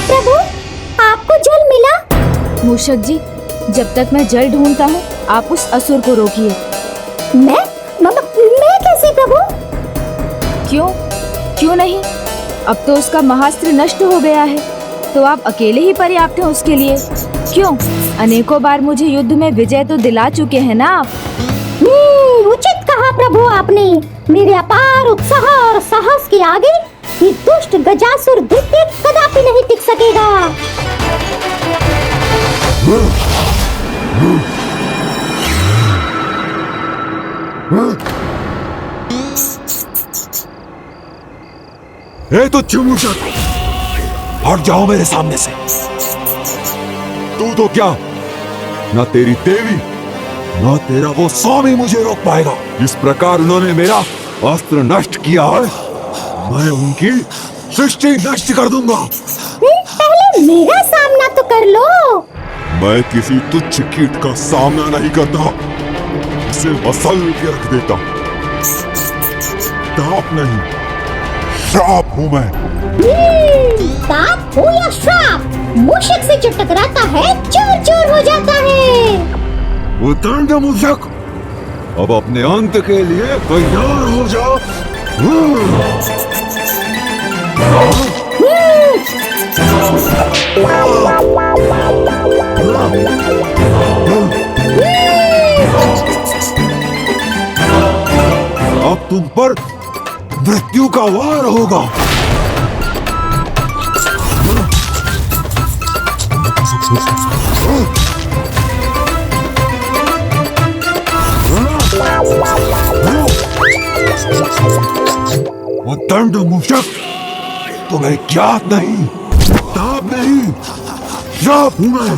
Speaker 5: प्रभु, आपको जल मिला?
Speaker 4: मूषक जी, जब तक मैं जल ढूंढता हूँ आप उस असुर को रोकिए।
Speaker 5: मैं कैसे प्रभु?
Speaker 4: क्यों नहीं? अब तो उसका महाअस्त्र नष्ट हो गया है, तो आप अकेले ही पर्याप्त हैं उसके लिए। क्यों? अनेकों बार मुझे युद्ध में विजय तो दिला चुके हैं ना आप।
Speaker 5: उचित कहा प्रभु आपने। मेरे अपार उत्साह और साहस के आगे ये दुष्ट गजासुर दैत्य कदापि नहीं टिक सकेगा।
Speaker 2: तो मूषक, हट जाओ मेरे सामने से। तू तो क्या, ना तेरी देवी ना तेरा वो स्वामी मुझे रोक पाएगा। इस प्रकार उन्होंने मेरा अस्त्र नष्ट किया है, मैं उनकी सृष्टि नष्ट कर दूंगा।
Speaker 5: पहले मेरा सामना तो कर लो।
Speaker 2: मैं किसी तुच्छ कीट का सामना नहीं करता, इसे मसल के रख देता। ताप नहीं, श्राप हूं मैं।
Speaker 5: ताप हो या श्राप, मूषक से जो टकराता है चूर चूर हो जाता है।
Speaker 2: उतरना मूषक, अब अपने अंत के लिए तैयार हो जाओ। अब तुम पर मृत्यु का वार होगा। वो दंड मूषक तुम्हें ज्ञात नहीं, ताप नहीं, श्राप हूं मैं,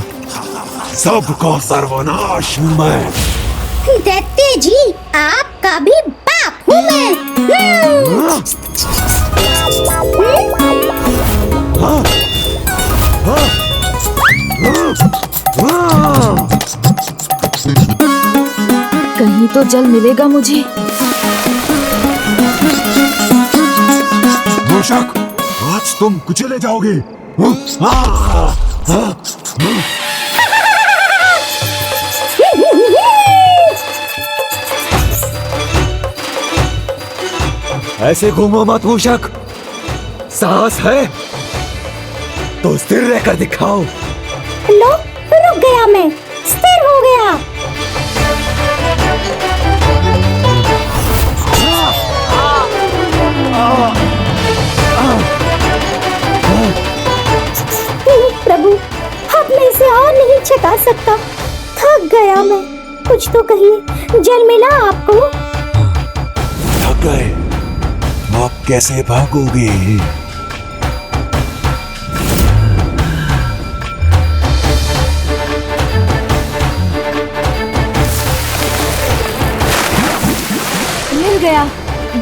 Speaker 2: सबका सर्वनाश हूं मैं।
Speaker 5: दैत्य जी, आपका भी बाप हूं मैं।
Speaker 4: कहीं तो जल मिलेगा मुझे।
Speaker 2: मूषक, आज तुम कुचले जाओगे। ऐसे घूमो मत मूषक, साहस है तो स्थिर रहकर दिखाओ।
Speaker 5: लो, रुक गया मैं, स्थिर हो गया। प्रभु, अब मैं इसे और नहीं छका सकता, थक गया मैं। कुछ तो कहिए, जल मिला आपको?
Speaker 2: थक गए, आप कैसे भागोगे?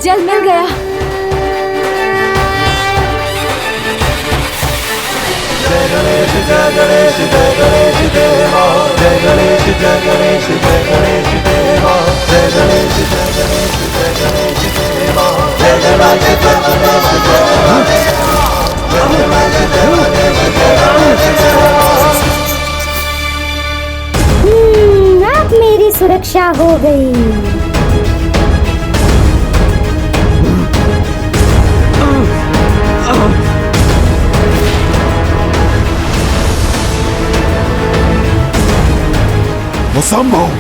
Speaker 4: जल मिल गया।
Speaker 2: जय गणेश जय गणेश जय गणेश देवा, जय गणेश जय गणेश जय गणेश देवा, जय गणेश जय गणेश जय गणेश देवा, जय गणेश जय गणेश जय गणेश देवा।
Speaker 5: अब मेरी सुरक्षा हो गई।
Speaker 2: असंभव,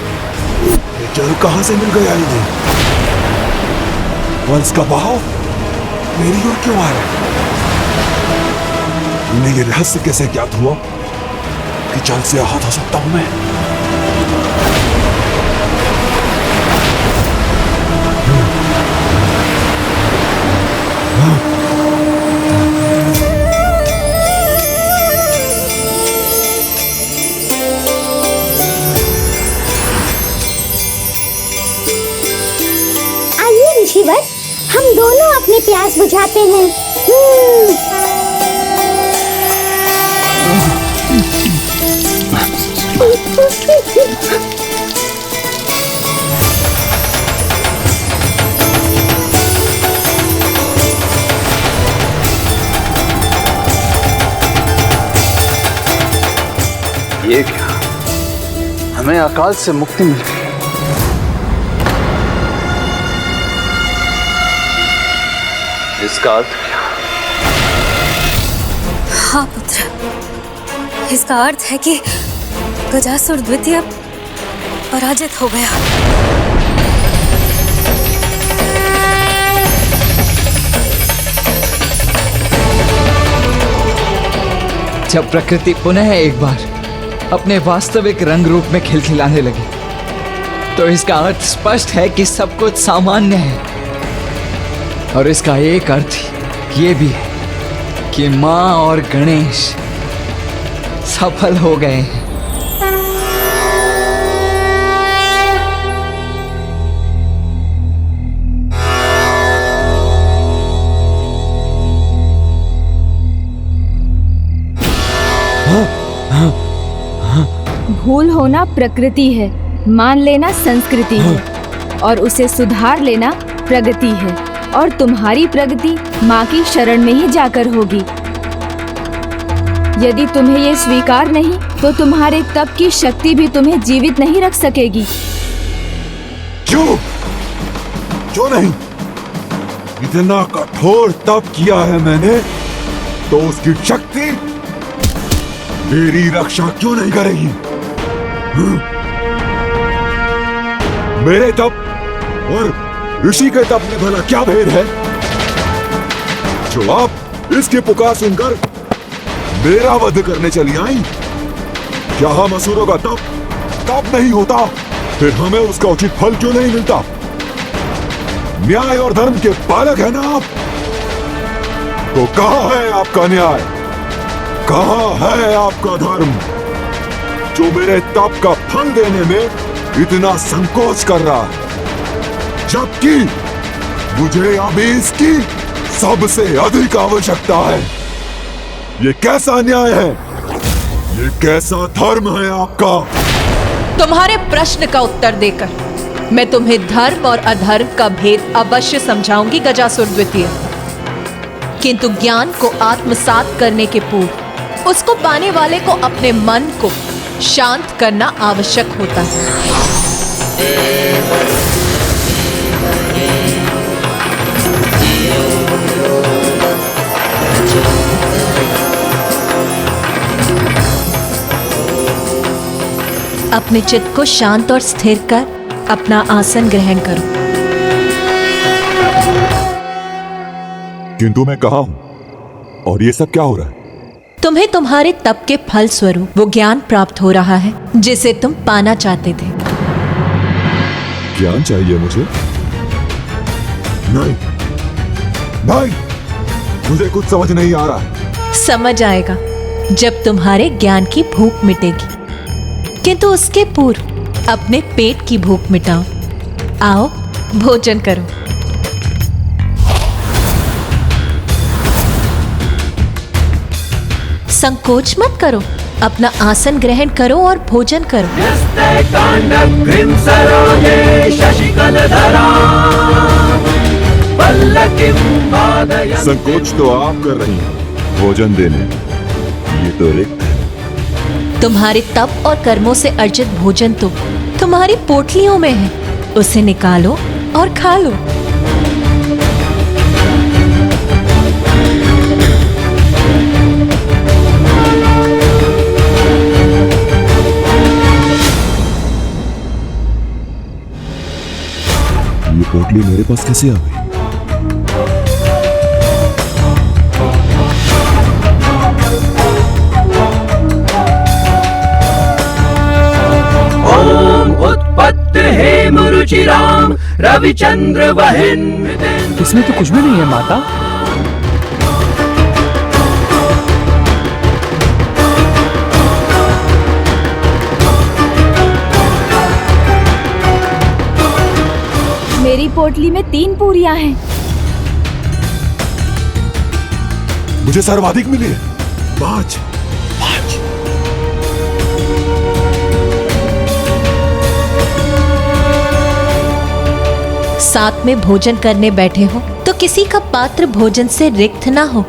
Speaker 2: ये जल कहां से मिल गया इन्हें? वंश का बहाव मेरी ओर क्यों आ रहा है? इन्हें ये रहस्य कैसे ज्ञात हुआ कि जल से आहत हो सकता हूं मैं?
Speaker 5: ऋषिवर, हम दोनों अपनी प्यास बुझाते हैं।
Speaker 9: ये क्या? हमें अकाल से मुक्ति मिल गई। इसका अर्थ क्या?
Speaker 11: हाँ पुत्र, इसका अर्थ है कि गजासुर द्वितीय पराजित हो गया।
Speaker 7: जब प्रकृति पुनः एक बार अपने वास्तविक रंग रूप में खिलखिलाने लगी, तो इसका अर्थ स्पष्ट है कि सब कुछ सामान्य है। और इसका एक अर्थ ये भी है कि माँ और गणेश सफल हो गए हैं।
Speaker 4: भूल होना प्रकृति है, मान लेना संस्कृति है, और उसे सुधार लेना प्रगति है। और तुम्हारी प्रगति माँ की शरण में ही जाकर होगी। यदि तुम्हें ये स्वीकार नहीं, तो तुम्हारे तप की शक्ति भी तुम्हें जीवित नहीं रख सकेगी।
Speaker 2: क्यों? क्यों नहीं? इतना कठोर तप किया है मैंने, तो उसकी शक्ति मेरी रक्षा क्यों नहीं करेगी? मेरे तप और ऋषि के तप में भला क्या भेद है, जो आप इसकी पुकार सुनकर मेरा वध करने चली आई? क्या हम असुरों का तप नहीं होता, फिर हमें उसका उचित फल क्यों नहीं मिलता? न्याय और धर्म के पालक है ना आप, तो कहां है आपका न्याय? कहां है आपका धर्म, जो मेरे तप का फल देने में इतना संकोच कर रहा है, जबकि मुझे अभी इसकी सबसे अधिक आवश्यकता है? ये कैसा न्याय है? ये कैसा धर्म है आपका?
Speaker 1: तुम्हारे प्रश्न का उत्तर देकर मैं तुम्हें धर्म और अधर्म का भेद अवश्य समझाऊंगी गजासुर द्वितीय, किंतु ज्ञान को आत्मसात करने के पूर्व उसको पाने वाले को अपने मन को शांत करना आवश्यक होता है। अपने चित्त को शांत और स्थिर कर अपना आसन ग्रहण करो।
Speaker 2: किंतु मैं कहाँ हूं और ये सब क्या हो रहा है?
Speaker 1: तुम्हें तुम्हारे तप के फल स्वरूप वो ज्ञान प्राप्त हो रहा है जिसे तुम पाना चाहते थे।
Speaker 2: ज्ञान चाहिए मुझे? नहीं, नहीं, मुझे कुछ समझ नहीं आ रहा।
Speaker 1: समझ आएगा जब तुम्हारे ज्ञान की भूख मिटेगी, किंतु उसके पूर्व अपने पेट की भूख मिटाओ। आओ भोजन करो। संकोच मत करो, अपना आसन ग्रहण करो और भोजन करो।
Speaker 2: संकोच तो आप कर रही हैं भोजन देने, ये तो रिक्त है।
Speaker 1: तुम्हारे तप और कर्मों से अर्जित भोजन तो तुम्हारी पोटलियों में है, उसे निकालो और खा लो।
Speaker 2: ये पोटली मेरे पास कैसे आ गई?
Speaker 8: ओम उत्पत्ति हेम रुचिराम रविचंद्र वहिन।
Speaker 6: इसमें तो कुछ भी नहीं है माता।
Speaker 4: मेरी पोटली में 3 पूरियां हैं।
Speaker 2: मुझे सर्वाधिक मिली है 5।
Speaker 1: साथ में भोजन करने बैठे हो तो किसी का पात्र भोजन से रिक्त ना हो।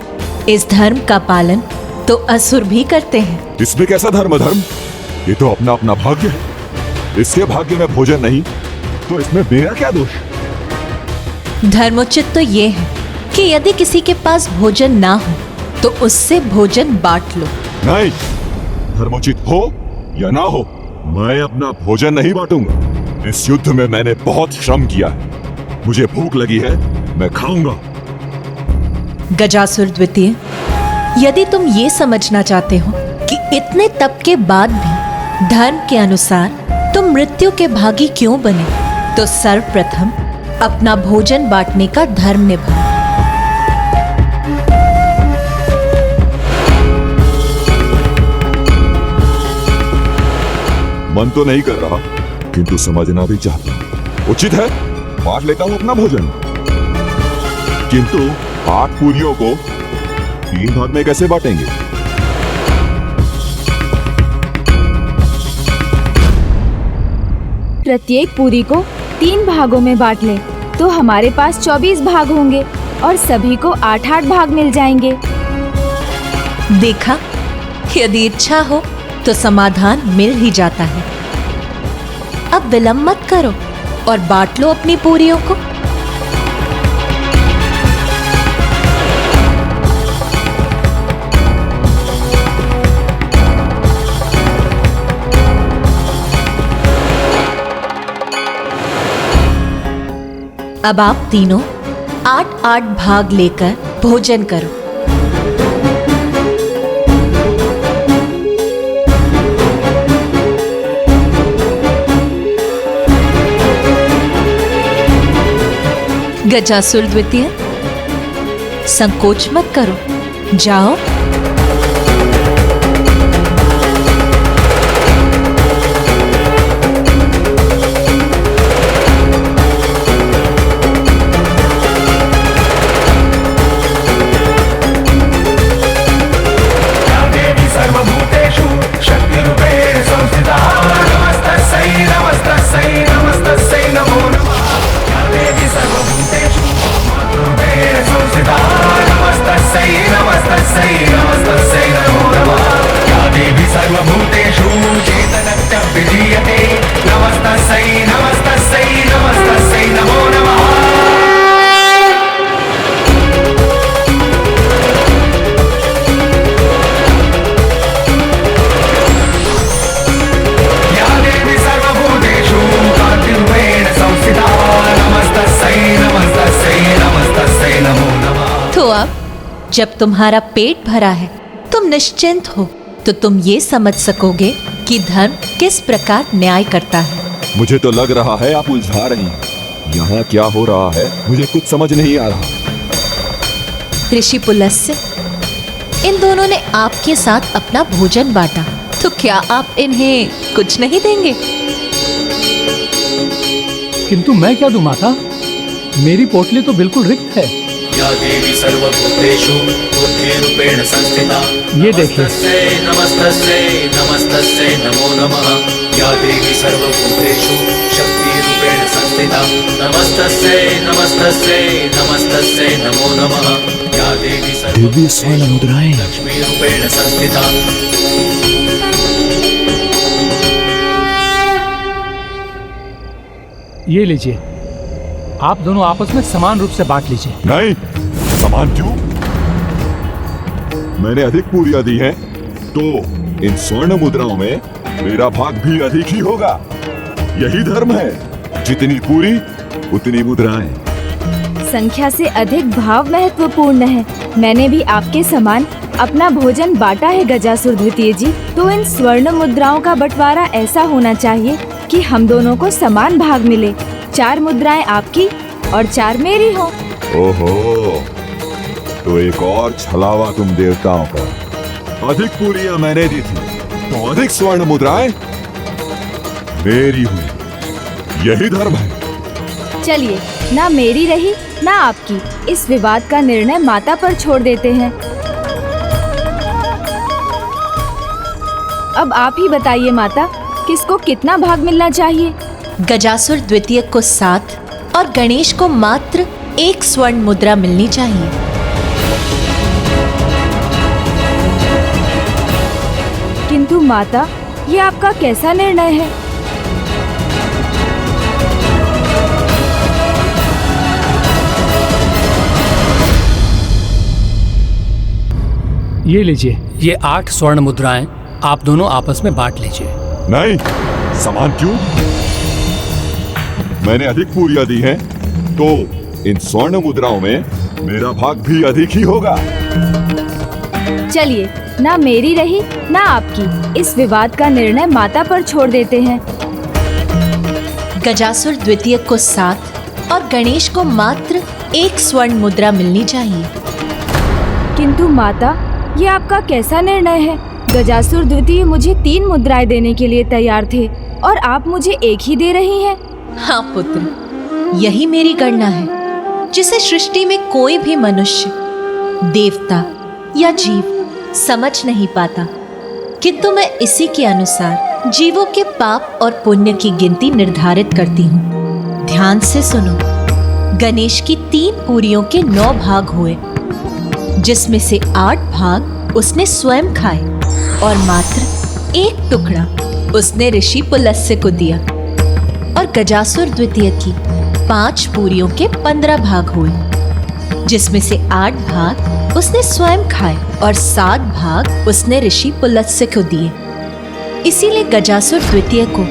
Speaker 1: इस धर्म का पालन तो असुर भी करते हैं।
Speaker 2: इसमें कैसा धर्म? ये तो अपना अपना भाग्य है। इसके भाग्य में भोजन नहीं तो इसमें मेरा क्या दोष?
Speaker 1: धर्मोचित तो ये है कि यदि किसी के पास भोजन ना हो तो उससे भोजन बांट लो।
Speaker 2: नहीं, धर्मोचित हो या ना हो, मैं अपना भोजन नहीं बांटूंगा। इस युद्ध में मैंने बहुत श्रम किया है, मुझे भूख लगी है, मैं खाऊंगा।
Speaker 1: गजासुर द्वितीय, यदि तुम ये समझना चाहते हो कि इतने तप के बाद भी धर्म के अनुसार तुम मृत्यु के भागी क्यों बने, तो सर्वप्रथम अपना भोजन बांटने का धर्म निभाओ।
Speaker 2: मन तो नहीं कर रहा, किंतु समझना भी चाहता हूं। उचित है, बांट लेता हूं अपना भोजन, किंतु 8 पूरियों को 3 भाग में कैसे बांटेंगे?
Speaker 4: प्रत्येक पूरी को 3 भागों में बांट ले तो हमारे पास 24 भाग होंगे और सभी को 8-8 भाग मिल जाएंगे।
Speaker 1: देखा, यदि इच्छा हो तो समाधान मिल ही जाता है। अब विलंब मत करो और बांट लो अपनी पूरियों को। अब आप तीनों 8-8 भाग लेकर भोजन करो। गजासुर द्वितीय, संकोच मत करो, जाओ। जब तुम्हारा पेट भरा है, तुम निश्चिंत हो, तो तुम ये समझ सकोगे कि धर्म किस प्रकार न्याय करता है।
Speaker 2: मुझे तो लग रहा है आप उलझा रही हैं। यहाँ क्या हो रहा है मुझे कुछ समझ नहीं आ रहा।
Speaker 1: ऋषि पुलस्त्य, इन दोनों ने आपके साथ अपना भोजन बांटा, तो क्या आप इन्हें कुछ नहीं देंगे?
Speaker 6: किंतु मैं क्या दूं माता, मेरी पोटली तो बिल्कुल रिक्त है।
Speaker 16: या देवी सर्वभूतेषु बुद्धिरूपेण संस्थिता।
Speaker 6: ये देखिए,
Speaker 16: नमस्तस्यै नमस्तस्यै नमो नमः। या देवी सर्वभूतेषु शक्तिरूपेण संस्थिता। नमस्तस्यै नमस्तस्यै नमस्तस्यै नमो नमः। या देवी
Speaker 2: दिव्य स्वर्ण मुद्राएं
Speaker 16: लक्ष्मीरूपेण संस्थिता।
Speaker 6: ये लीजिए, आप दोनों आपस में समान रूप से बांट लीजिए।
Speaker 2: नहीं, समान क्यों? मैंने अधिक पूरियां दी हैं, तो इन स्वर्ण मुद्राओं में मेरा भाग भी अधिक ही होगा। यही धर्म है, जितनी पूरी उतनी मुद्राएं।
Speaker 4: संख्या से अधिक भाव महत्वपूर्ण है। मैंने भी आपके समान अपना भोजन बांटा है गजासुर द्वितीय जी। तो इन स्वर्ण मुद्राओं का बंटवारा ऐसा होना चाहिए कि हम दोनों को समान भाग मिले। 4 मुद्राएं आपकी और 4 मेरी हो।
Speaker 2: ओहो, तो एक और छलावा तुम देवताओं का। अधिक पूरियां मैंने दी थी, तो अधिक स्वर्ण मुद्राएं मेरी हुई। यही धर्म है।
Speaker 4: चलिए, ना मेरी रही ना आपकी। इस विवाद का निर्णय माता पर छोड़ देते हैं। अब आप ही बताइए माता, किसको कितना भाग मिलना चाहिए?
Speaker 1: गजासुर द्वितीय को 7 और गणेश को मात्र 1 स्वर्ण मुद्रा मिलनी चाहिए।
Speaker 4: किंतु माता, ये आपका कैसा निर्णय है?
Speaker 6: ये लीजिए, ये 8 स्वर्ण मुद्राएं आप दोनों आपस में बांट लीजिए।
Speaker 2: नहीं, समान क्यों? मैंने अधिक पूरियां दी हैं, तो इन स्वर्ण मुद्राओं में मेरा भाग भी अधिक ही होगा।
Speaker 4: चलिए, ना मेरी रही ना आपकी। इस विवाद का निर्णय माता पर छोड़ देते हैं।
Speaker 1: गजासुर द्वितीय को 7 और गणेश को मात्र 1 स्वर्ण मुद्रा मिलनी चाहिए।
Speaker 4: किंतु माता, ये आपका कैसा निर्णय है? गजासुर द्वितीय मुझे 3 मुद्राएं देने के लिए तैयार थे और आप मुझे 1 ही दे रही हैं।
Speaker 1: हाँ पुत्र, यही मेरी गणना है, जिसे सृष्टि में कोई भी मनुष्य, देवता या जीव समझ नहीं पाता। किंतु मैं इसी के अनुसार जीवों के पाप और पुण्य की गिनती निर्धारित करती हूँ। ध्यान से सुनो। गणेश की 3 पूरियों के 9 भाग हुए, जिसमें से 8 भाग उसने स्वयं खाए और मात्र 1 टुकड़ा उसने ऋषि पुलस्त्य को दिया। और गजासुर द्वितीय की 5 पूरियों के 15 भाग हुए, जिसमें से 8 भाग उसने स्वयं खाए और 7 भाग उसने ऋषि पुलस्त्य को दिए। इसीलिए गजासुर द्वितीय को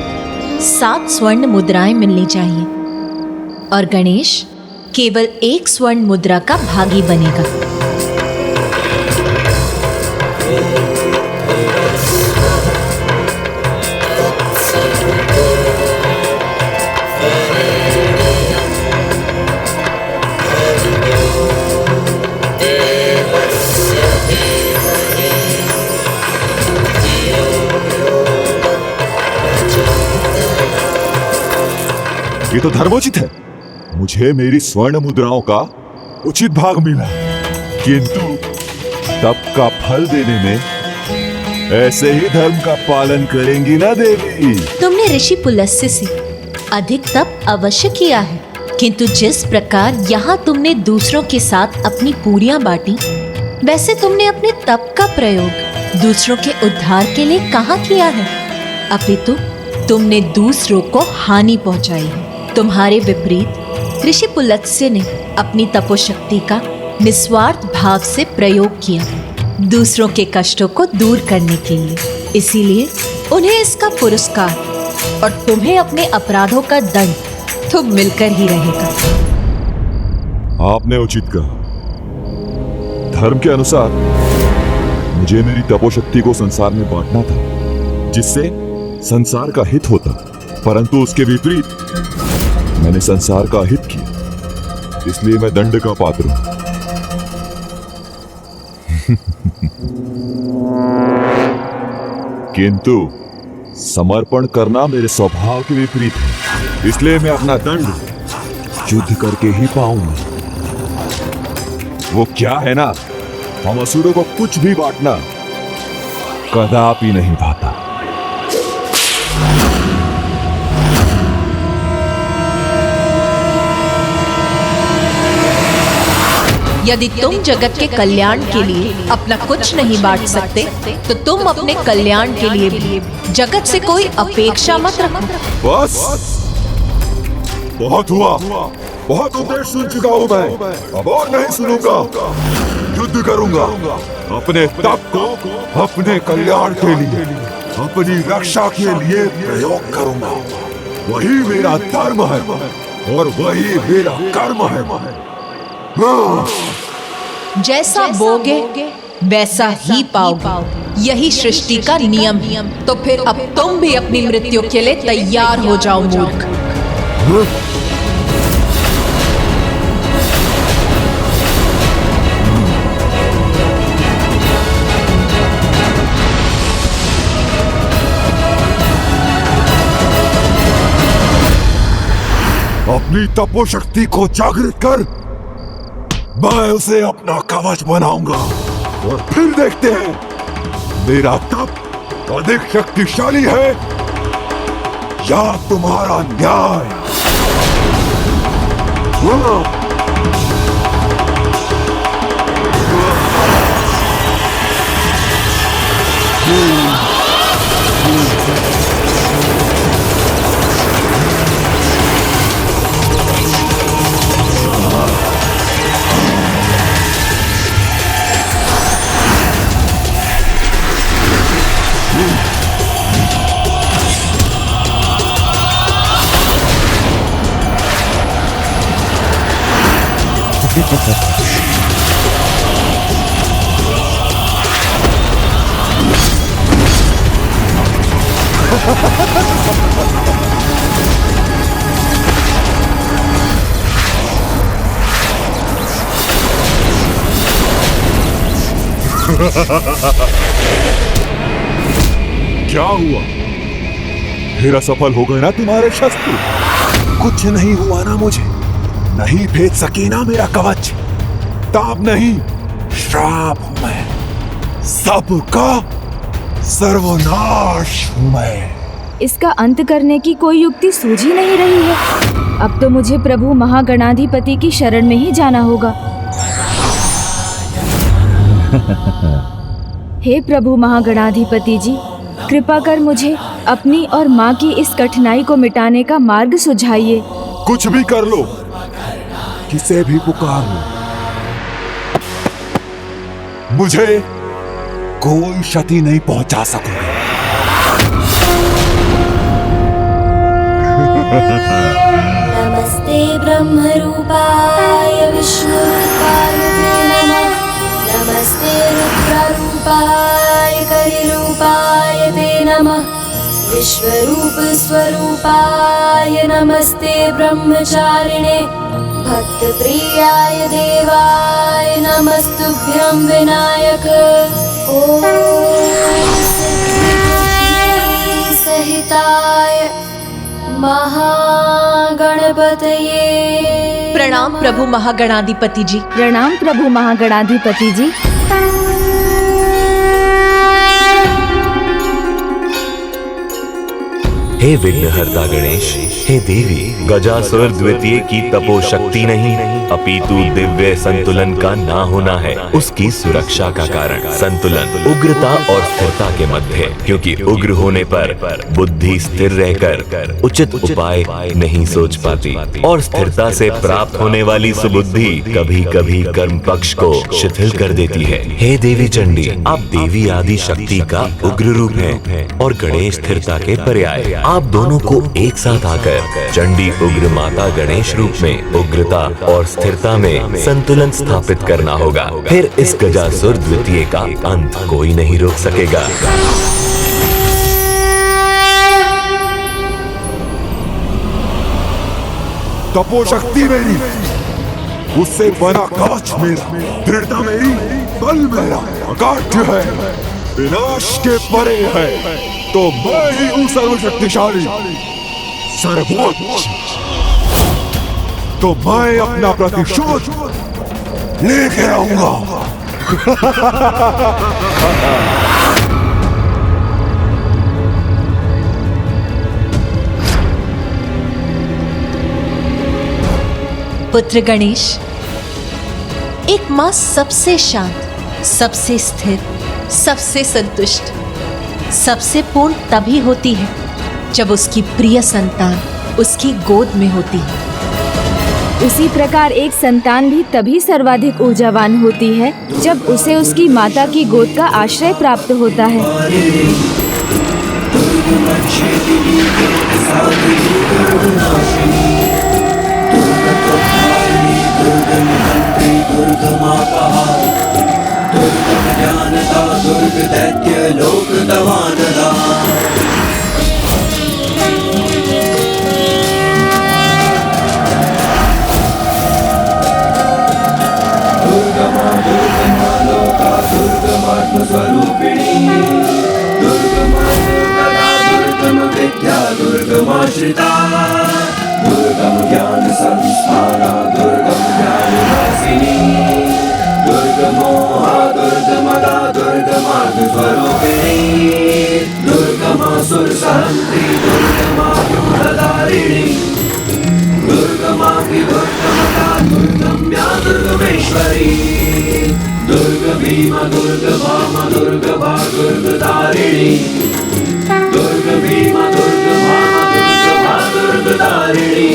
Speaker 1: 7 स्वर्ण मुद्राएं मिलनी चाहिए और गणेश केवल 1 स्वर्ण मुद्रा का भागी बनेगा।
Speaker 2: ये तो धर्मोचित है। मुझे मेरी स्वर्ण मुद्राओं का उचित भाग मिला, किंतु तप का फल देने में ऐसे ही धर्म का पालन करेंगी ना देवी?
Speaker 1: तुमने ऋषि पुलस्त्य से अधिक तप अवश्य किया है, किंतु जिस प्रकार यहाँ तुमने दूसरों के साथ अपनी पूरियां बांटी, वैसे तुमने अपने तप का प्रयोग दूसरों के उद्धार के लिए कहाँ किया है? अपितु तुमने दूसरों को हानि पहुंचाई है। तुम्हारे विपरीत ऋषि पुलस्त्य ने अपनी तपोशक्ति का निस्वार्थ भाव से प्रयोग किया दूसरों के कष्टों को दूर करने के लिए। इसीलिए उन्हें इसका पुरस्कार और तुम्हें अपने अपराधों का दंड तो मिलकर ही रहेगा।
Speaker 2: आपने उचित कहा। धर्म के अनुसार मुझे मेरी तपोशक्ति को संसार में बांटना था, जिससे संसार का हित होता, परंतु उसके विपरीत मैंने संसार का हित किया, इसलिए मैं दंड का पात्र हूं। किंतु समर्पण करना मेरे स्वभाव के विपरीत है, इसलिए मैं अपना दंड युद्ध करके ही पाऊंगा। वो क्या है ना, हम असुरों को कुछ भी बांटना कदापि नहीं भाता।
Speaker 1: यदि तुम जगत के कल्याण के लिए अपना कुछ नहीं बांट सकते, तो तुम अपने कल्याण के लिए भी जगत से कोई अपेक्षा मत रखो।
Speaker 2: बस बहुत हुआ, बहुत उपदेश सुन चुका हूँ मैं, अब और नहीं सुनूंगा। युद्ध करूंगा, अपने तप को अपने कल्याण के लिए, अपनी रक्षा के लिए प्रयोग करूंगा। वही मेरा धर्म है और वही मेरा कर्म है।
Speaker 1: जैसा बोगे वैसा ही पाओगे, यही सृष्टि का नियम है। तो फिर अब तुम भी अपनी मृत्यु के लिए तैयार हो जाओ मूर्ख।
Speaker 2: अपनी तपोशक्ति को जागृत कर मैं उसे अपना कवच बनाऊंगा और फिर देखते हैं मेरा तप अधिक शक्तिशाली है या तुम्हारा न्याय। क्या हुआ? फिर असफल हो गए ना तुम्हारे शस्त्र? कुछ नहीं हुआ ना मुझे, नहीं भेद सकी ना मेरा कवच। ताप नहीं, श्राप हूं मैं, सबका सर्वनाश हूं मैं।
Speaker 4: इसका अंत करने की कोई युक्ति सूझ ही नहीं रही है। अब तो मुझे प्रभु महागणाधिपति की शरण में ही जाना होगा। हे प्रभु महागणाधिपति जी, कृपा कर मुझे अपनी और माँ की इस कठिनाई को मिटाने का मार्ग सुझाइए।
Speaker 2: कुछ भी कर लो, किसे भी पुकार लो, मुझे कोई क्षति नहीं पहुंचा सकोगे।
Speaker 17: नमस्ते ब्रह्मरूपाय विष्णुरूपाय नमः। नमस्ते रुद्ररूपाय कलिरूपाय ते नमः। विश्वरूप स्वरूपाय नमस्ते ब्रह्मचारिणे भक्तप्रियाय देवाय नमस्तुभ्यं विनायक। ओम सहिताय महागणपतये।
Speaker 1: प्रणाम प्रभु महागणाधिपति जी।
Speaker 4: प्रणाम प्रभु महागणाधिपति जी।
Speaker 18: हे विघ्नहर्ता गणेश, हे देवी, गजासुर द्वितीय की तपोशक्ति नहीं अपितु दिव्य संतुलन का ना होना है उसकी सुरक्षा का कारण। संतुलन उग्रता और स्थिरता के मध्य, क्योंकि उग्र होने पर बुद्धि स्थिर रहकर उचित उपाय नहीं सोच पाती और स्थिरता से प्राप्त होने वाली सुबुद्धि कभी कभी कर्म पक्ष को शिथिल कर देती है। हे देवी चंडी, आप देवी आदि शक्ति का उग्र रूप हैं और गणेश स्थिरता के पर्याय। आप दोनों को एक साथ आकर चंडी उग्र माता गणेश रूप में उग्रता और स्थिरता में संतुलन स्थापित करना होगा। फिर इस गजासुर द्वितीय का अंत कोई नहीं रोक सकेगा।
Speaker 2: तपोशक्ति मेरी, उससे बना कवच मेरा, दृढ़ता मेरी, बल मेरा अकाट्य है, विनाश के परे है। तो मैं ही हूँ सर्वशक्तिशाली, सर्वोच्च। तो मैं अपना प्रतिशोध लेके रहूंगा।
Speaker 19: पुत्र गणेश, एक माँ सबसे शांत, सबसे स्थिर, सबसे संतुष्ट, सबसे पूर्ण तभी होती है जब उसकी प्रिय संतान उसकी गोद में होती है।
Speaker 4: उसी प्रकार एक संतान भी तभी सर्वाधिक ऊर्जावान होती है जब उसे उसकी माता की गोद का आश्रय प्राप्त होता है।
Speaker 16: दुर्गमाश्रिता दुर्गम ज्ञान संस्थाना दुर्गम ज्ञान नासिनी दुर्गमोहा दुर्गमदा दुर्गमार्ग स्वरूपिणी दुर्गमासुर सहंत्री दुर्गमा युगधारिणी दुर्गमा दुर्गमदा दुर्गम्या दुर्गमेश्वरी दुर्ग भीमा दुर्ग भामा दुर्ग भा दुर्गधारिणी दुर्ग भीमा दुर्ग भामा दुर्ग भा दुर्गधारिणी।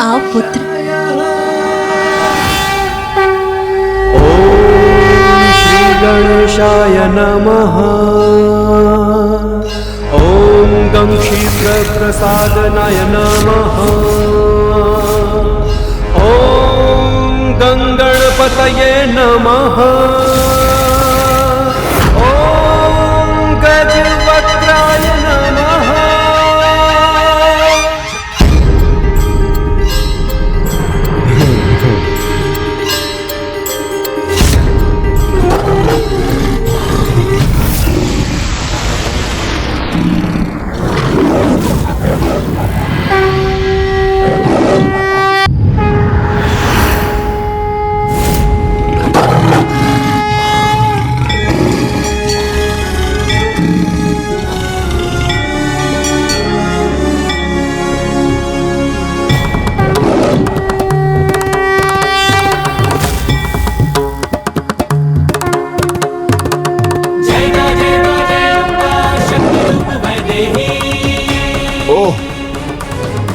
Speaker 19: आओ पुत्र।
Speaker 20: गणेशाय नमः। ॐ गं क्षीप्रप्रसादनाय नमः। ॐ गं गणपतये नमः। ॐ गजवक्त्राय नमः।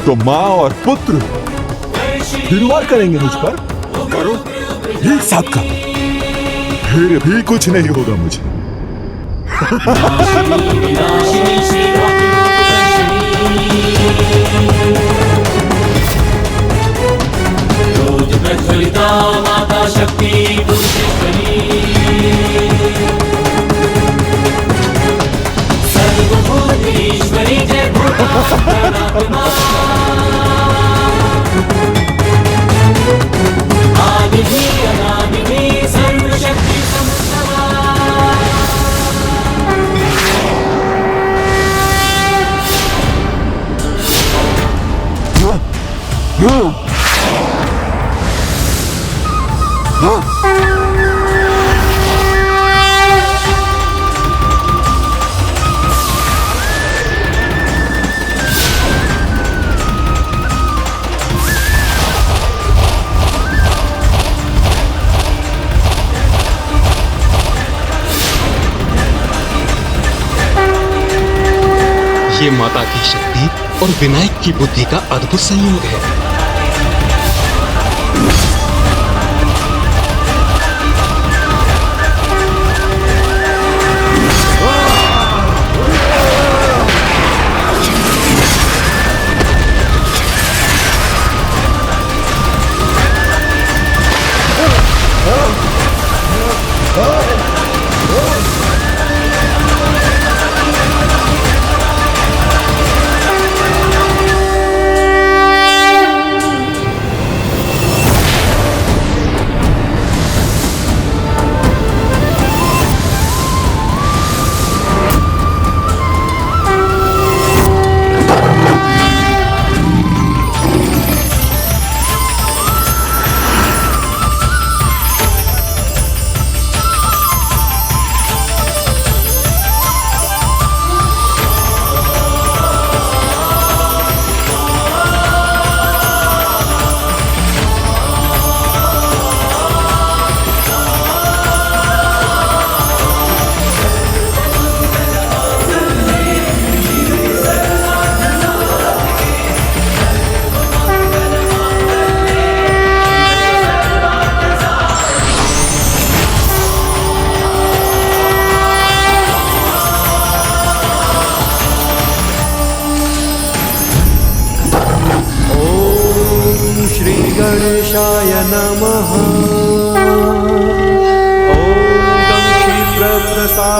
Speaker 2: तो माँ और पुत्र फिर वार करेंगे मुझ पर। करो एक साथ का, फिर भी कुछ नहीं होगा मुझे।
Speaker 16: माता शक्ति सर्वभूतेश्वरी जय भूतात्मा आदि भी अनादि भी सर्वशक्ति समुद्रमा।
Speaker 21: ये माता की शक्ति और विनायक की बुद्धि का अद्भुत संयोग है।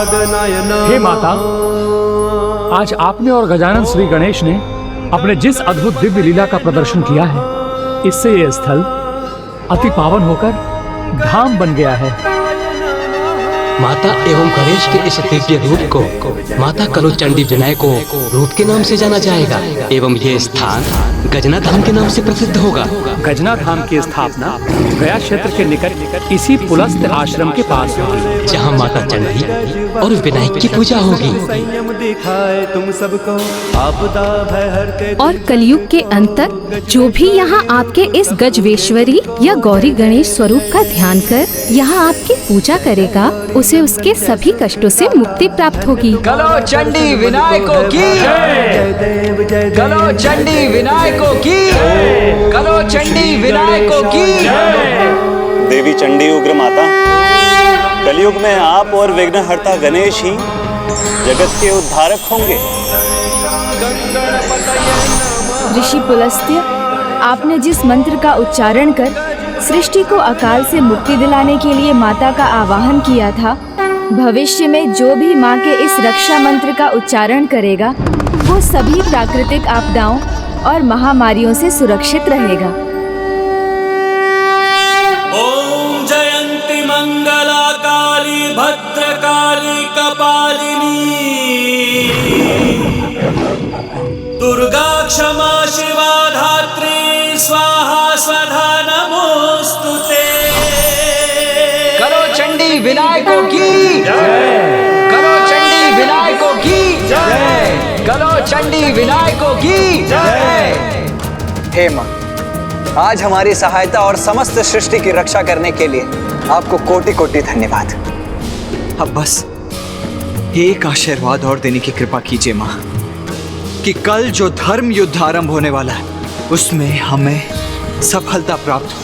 Speaker 20: प्रसादनाय नमः।
Speaker 6: हे माता, आज आपने और गजानन श्री गणेश ने अपने जिस अद्भुत दिव्य लीला का प्रदर्शन किया है, इससे यह स्थल अति पावन होकर धाम बन गया है।
Speaker 12: माता एवं गणेश के इस दिव्य रूप को माता कलोचंडी विनायको रूप के नाम से जाना जाएगा एवं ये स्थान गजना धाम के नाम से प्रसिद्ध होगा।
Speaker 6: गजना धाम की स्थापना गया क्षेत्र के निकट इसी पुलस्त आश्रम के पास होगी,
Speaker 12: जहाँ माता चंडी और विनायक की पूजा होगी।
Speaker 20: संयम दिखाए तुम सबको, आपदा भय हरते।
Speaker 22: और कलयुग के अंत तक जो भी यहाँ आपके इस गजवेश्वरी या गौरी गणेश स्वरूप का ध्यान कर यहाँ आपकी पूजा करेगा, उसे उसके सभी कष्टों से मुक्ति प्राप्त होगी।
Speaker 7: कलो चंडी विनायकों की जय, कलो चंडी विनायकों की जय, कलो चंडी विनायकों की जय।
Speaker 9: देवी चंडी उग्र माता, कलयुग में आप और विघ्नहर्ता गणेश ही जगत के उद्धारक होंगे।
Speaker 4: ऋषि पुलस्त्य, आपने जिस मंत्र का उच्चारण कर सृष्टि को अकाल से मुक्ति दिलाने के लिए माता का आवाहन किया था, भविष्य में जो भी माँ के इस रक्षा मंत्र का उच्चारण करेगा वो सभी प्राकृतिक आपदाओं और महामारियों से सुरक्षित रहेगा।
Speaker 16: ओम जयंती मंगला काली भद्रकाली कपालिनी, दुर्गा क्षमा शिवा धात्री स्वाहा स्वधा नमोस्तुते।
Speaker 7: कलो चंडी विनायकों की जय, कलो चंडी विनायकों की जय, कलो चंडी विनायकों की जय। हे मां, आज हमारी सहायता और समस्त सृष्टि की रक्षा करने के लिए आपको कोटि कोटि धन्यवाद। अब बस एक आशीर्वाद और देने की कृपा कीजिए मां, कि कल जो धर्म युद्ध आरंभ होने वाला है उसमें हमें सफलता प्राप्त हो।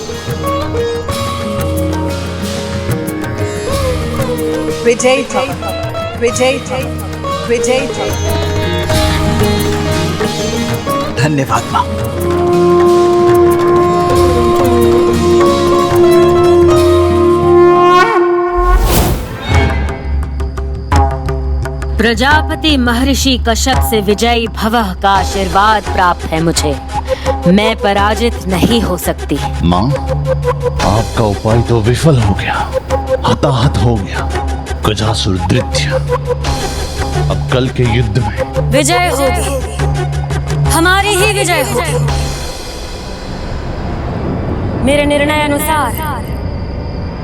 Speaker 3: विजय भव, विजय भव, विजय भव।
Speaker 7: धन्यवाद मां।
Speaker 11: प्रजापति महर्षि कश्यप से विजयी भवः का आशीर्वाद प्राप्त है मुझे। मैं पराजित नहीं हो सकती।
Speaker 9: माँ, आपका उपाय तो विफल हो गया, हताहत हो गया गजासुर दैत्य। अब कल के युद्ध में
Speaker 11: विजय होगी, हमारी ही विजय होगी। मेरे निर्णय अनुसार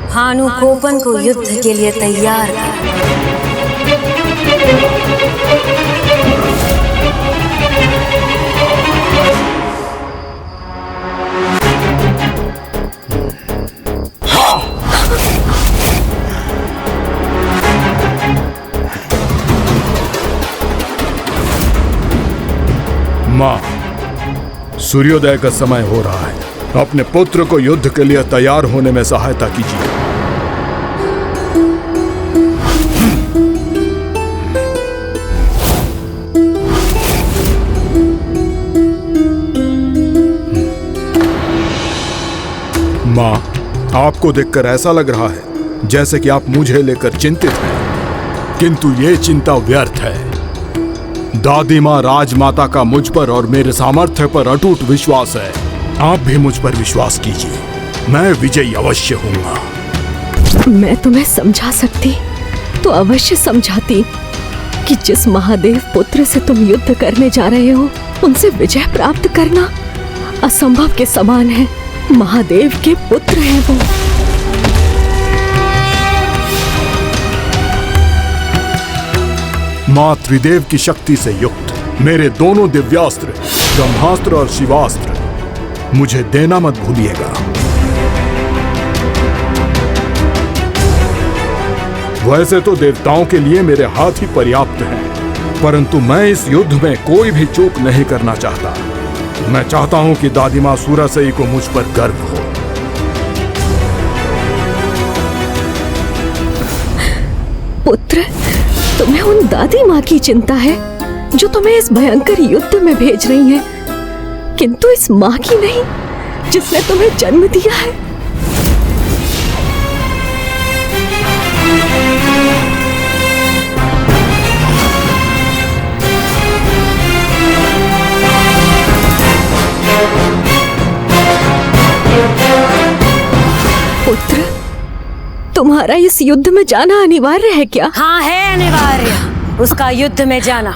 Speaker 11: भानुकोपन को युद्ध के लिए तैयार कर।
Speaker 2: माँ, सूर्योदय का समय हो रहा है, अपने पुत्र को युद्ध के लिए तैयार होने में सहायता कीजिए। माँ, आपको देखकर ऐसा लग रहा है जैसे कि आप मुझे लेकर चिंतित हैं, किंतु ये चिंता व्यर्थ है। दादी माँ राजमाता का मुझ पर और मेरे सामर्थ्य पर अटूट विश्वास है। आप भी मुझ पर विश्वास कीजिए, मैं विजयी अवश्य हूँगा।
Speaker 22: मैं तुम्हें समझा सकती तो अवश्य समझाती कि जिस महादेव पुत्र से तुम युद्ध करने जा रहे हो उनसे विजय प्राप्त करना असंभव के समान है। महादेव के पुत्र हैं वो।
Speaker 2: माँ त्रिदेव की शक्ति से युक्त मेरे दोनों दिव्यास्त्र ब्रह्मास्त्र और शिवास्त्र मुझे देना मत भूलिएगा। वैसे तो देवताओं के लिए मेरे हाथ ही पर्याप्त हैं, परंतु मैं इस युद्ध में कोई भी चूक नहीं करना चाहता। मैं चाहता हूं कि दादी माँ सूरासई को मुझ पर गर्व हो।
Speaker 22: पुत्र, तुम्हें उन दादी माँ की चिंता है जो तुम्हें इस भयंकर युद्ध में भेज रही हैं, किंतु इस माँ की नहीं जिसने तुम्हें जन्म दिया है। हमारा इस युद्ध में जाना अनिवार्य है क्या?
Speaker 11: हाँ है अनिवार्य उसका युद्ध में जाना।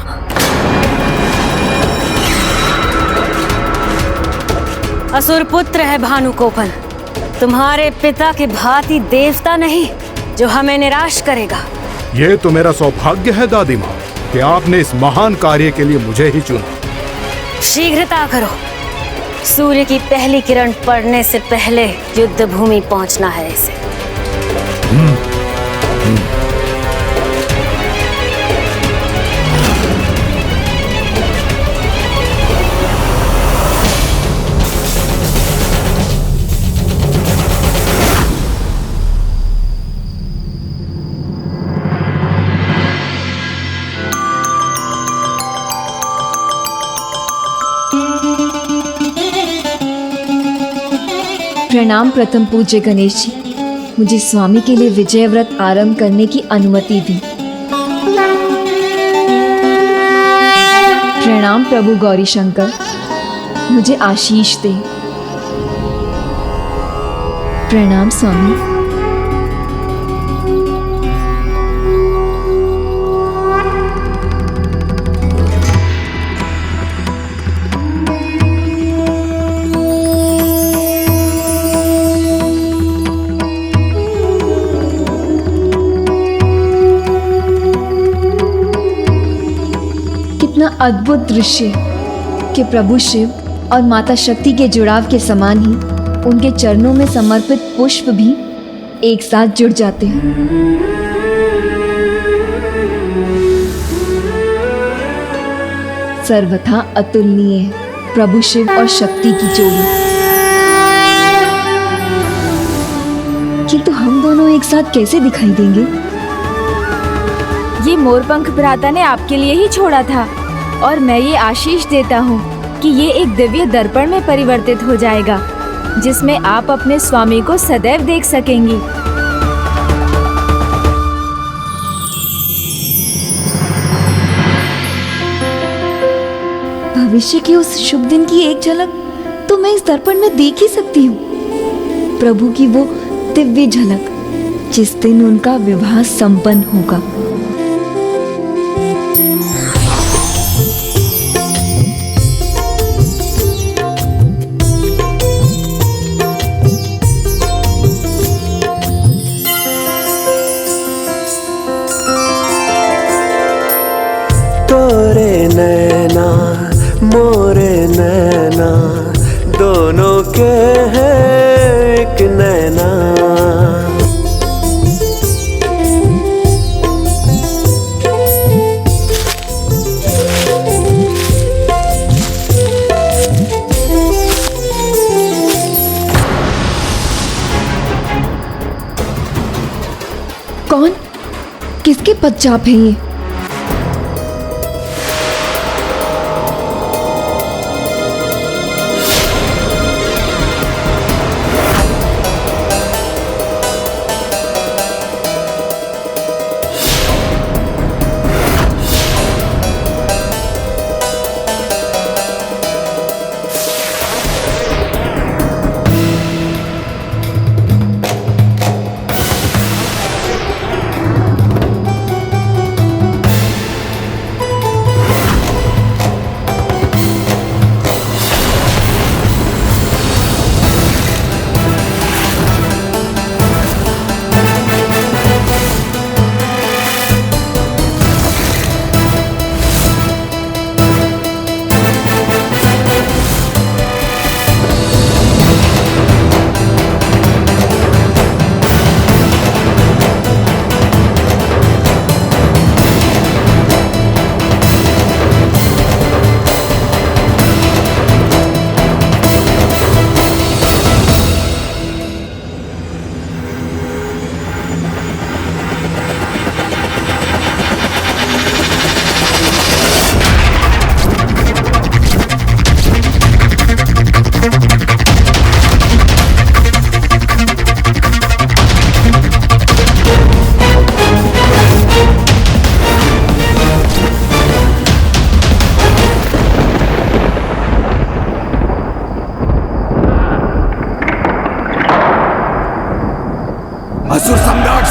Speaker 11: असुर पुत्र है भानुकोपन, तुम्हारे पिता के भांति देवता नहीं जो हमें निराश करेगा।
Speaker 10: ये तो मेरा सौभाग्य है दादी माँ कि आपने इस महान कार्य के लिए मुझे ही चुना।
Speaker 11: शीघ्रता करो, सूर्य की पहली किरण पड़ने से पहले युद्ध भूमि पहुंचना है इसे।
Speaker 1: प्रणाम प्रथम पूज्य गणेश जी, मुझे स्वामी के लिए विजय व्रत आरंभ करने की अनुमति दी। प्रणाम प्रभु गौरी शंकर, मुझे आशीष दे। प्रणाम स्वामी। अद्भुत दृश्य कि प्रभु शिव और माता शक्ति के जुड़ाव के समान ही उनके चरणों में समर्पित पुष्प भी एक साथ जुड़ जाते हैं। सर्वथा अतुलनीय है प्रभु शिव और शक्ति की जोड़ी। किंतु हम दोनों एक साथ कैसे दिखाई देंगे?
Speaker 4: ये मोरपंख भ्राता ने आपके लिए ही छोड़ा था और मैं ये आशीष देता हूँ कि ये एक दिव्य दर्पण में परिवर्तित हो जाएगा जिसमें आप अपने स्वामी को सदैव देख सकेंगी।
Speaker 1: भविष्य के उस शुभ दिन की एक झलक तो मैं इस दर्पण में देख ही सकती हूँ। प्रभु की वो दिव्य झलक जिस दिन उनका विवाह संपन्न होगा।
Speaker 20: तोरे नैना मोरे नैना दोनों के हैं एक नैना।
Speaker 1: कौन? किसके पदचाप हैं ये?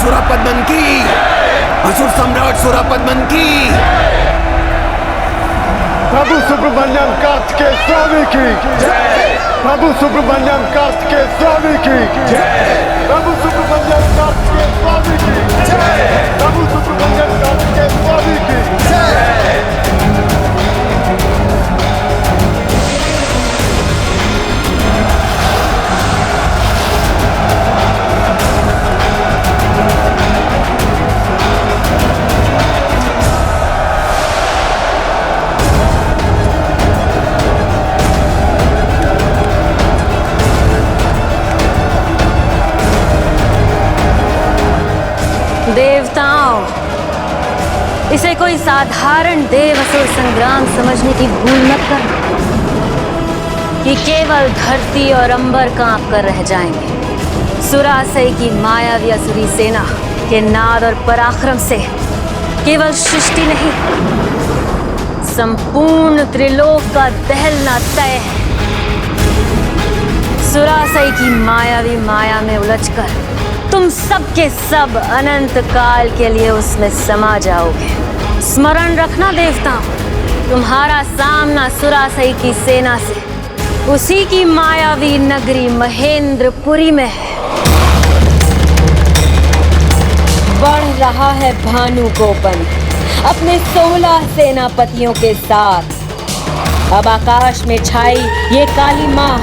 Speaker 15: सुरापद्मन की, असुर सम्राट सुरापद्मन की।
Speaker 13: प्रभु सुब्रमण्यम कार्तिकेय स्वामी की जय। प्रभु सुब्रमण्यम कार्तिकेय स्वामी की जय। प्रभु सुब्रमण्यम कार्तिकेय स्वामी की जय। प्रभु सुब्रमण्यम कार्तिकेय स्वामी की जय।
Speaker 11: देवताओं, इसे कोई साधारण देव असुर संग्राम समझने की भूल मत करना कि केवल धरती और अंबर कांप कर रह जाएंगे। सुरासई की मायावी असुरी सेना के नाद और पराक्रम से केवल सृष्टि नहीं, संपूर्ण त्रिलोक का दहलना तय है। सुरासई की मायावी माया में उलझकर तुम सब के सब अनंत काल के लिए उसमें समा जाओगे। स्मरण रखना देवताओं, तुम्हारा सामना सुरासई की सेना से उसी की मायावी नगरी महेंद्रपुरी में है। बढ़ रहा है भानुगोपन अपने 16 सेनापतियों के साथ। अब आकाश में छाई ये काली मां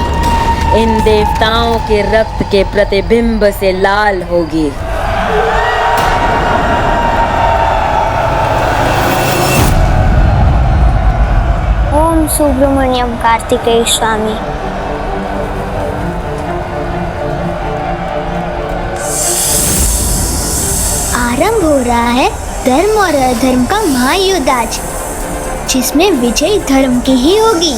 Speaker 11: इन देवताओं के रक्त के प्रतिबिंब से लाल होगी।
Speaker 5: ओम सुब्रमण्यम कार्तिकेय स्वामी। आरंभ हो रहा है धर्म और अधर्म का महायुद्ध आज, जिसमें विजय धर्म की ही होगी,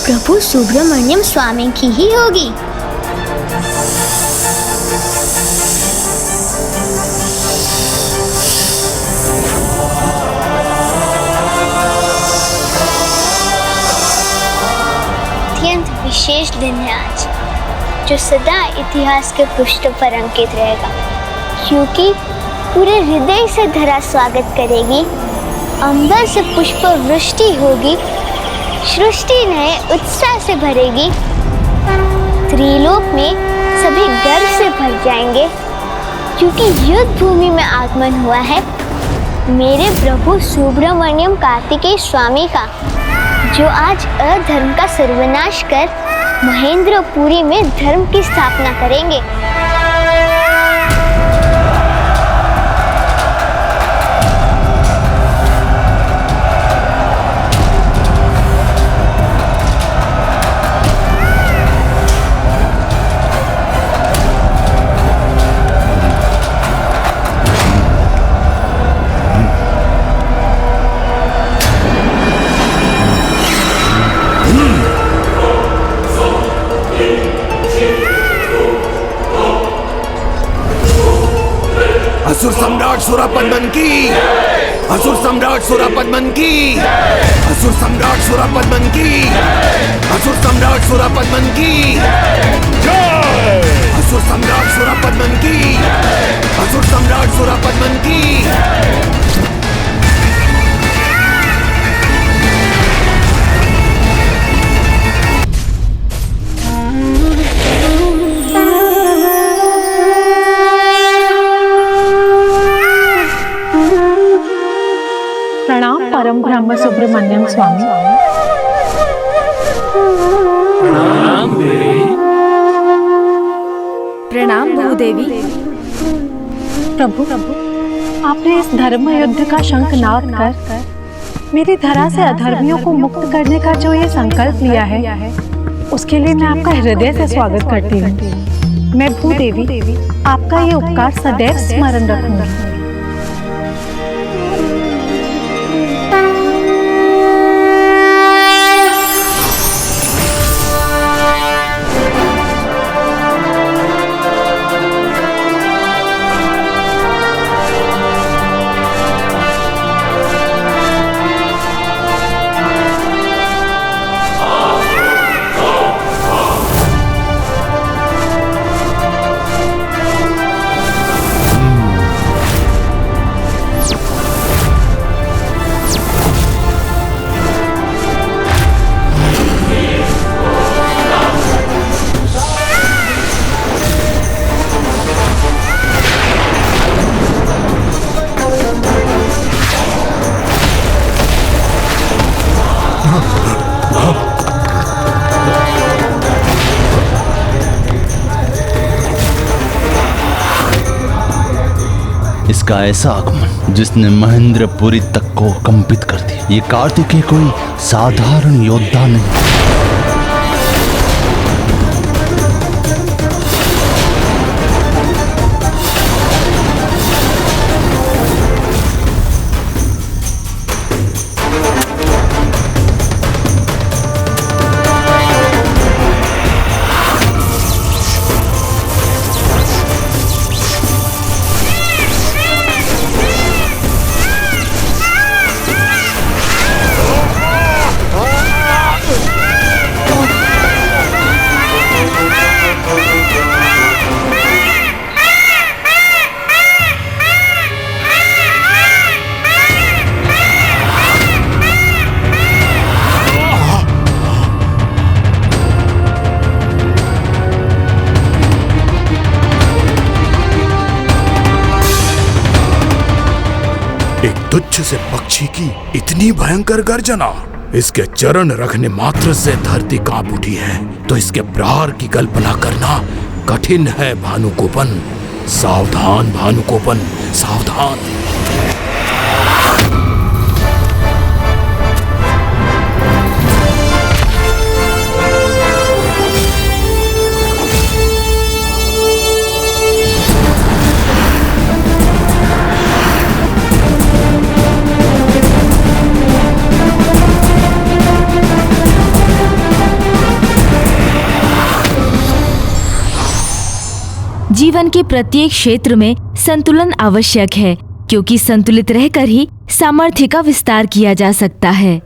Speaker 5: प्रभु सुब्रमण्यम स्वामी की ही होगी। अत्यंत विशेष दिन है आज, जो सदा इतिहास के पृष्ठों पर अंकित रहेगा, क्योंकि पूरे हृदय से धरा स्वागत करेगी, अंबर से पुष्प वृष्टि होगी, सृष्टि नए उत्साह से भरेगी, त्रिलोक में सभी गर्व से भर जाएंगे, क्योंकि युद्ध भूमि में आगमन हुआ है मेरे प्रभु सुब्रमण्यम कार्तिकेय स्वामी का, जो आज अधर्म का सर्वनाश कर महेंद्रपुरी में धर्म की स्थापना करेंगे।
Speaker 15: असुर सम्राट सुरापद्मन की, असुर सम्राट सुरापद्मन की, असुर सम्राट सुरापद्मन की, असुर सम्राट सुरापद्मन की, असुर सम्राट सुरापद्मन की, असुर सम्राट सुरापद्मन की।
Speaker 14: प्रणाम परम ब्रह्म सुब्रमण्यम स्वामी।
Speaker 4: प्रणाम भूदेवी।
Speaker 14: प्रभु, आपने इस धर्म युद्ध का शंखनाद कर मेरी धरा से अधर्मियों को मुक्त करने का जो ये संकल्प लिया है, उसके लिए मैं आपका हृदय से स्वागत करती हूँ। मैं भूदेवी आपका ये उपकार सदैव स्मरण रखूंगी।
Speaker 8: का ऐसा आगमन जिसने महेंद्रपुरी तक को कंपित कर दिया। ये कार्तिकेय कोई साधारण योद्धा नहीं।
Speaker 10: तुच्छ से पक्षी की इतनी भयंकर गर्जना, इसके चरण रखने मात्र से धरती कांप उठी है, तो इसके प्रहार की कल्पना करना कठिन है भानुकोपन। सावधान भानुकोपन, सावधान।
Speaker 4: जीवन के प्रत्येक क्षेत्र में संतुलन आवश्यक है, क्योंकि संतुलित रहकर ही सामर्थ्य का विस्तार किया जा सकता है।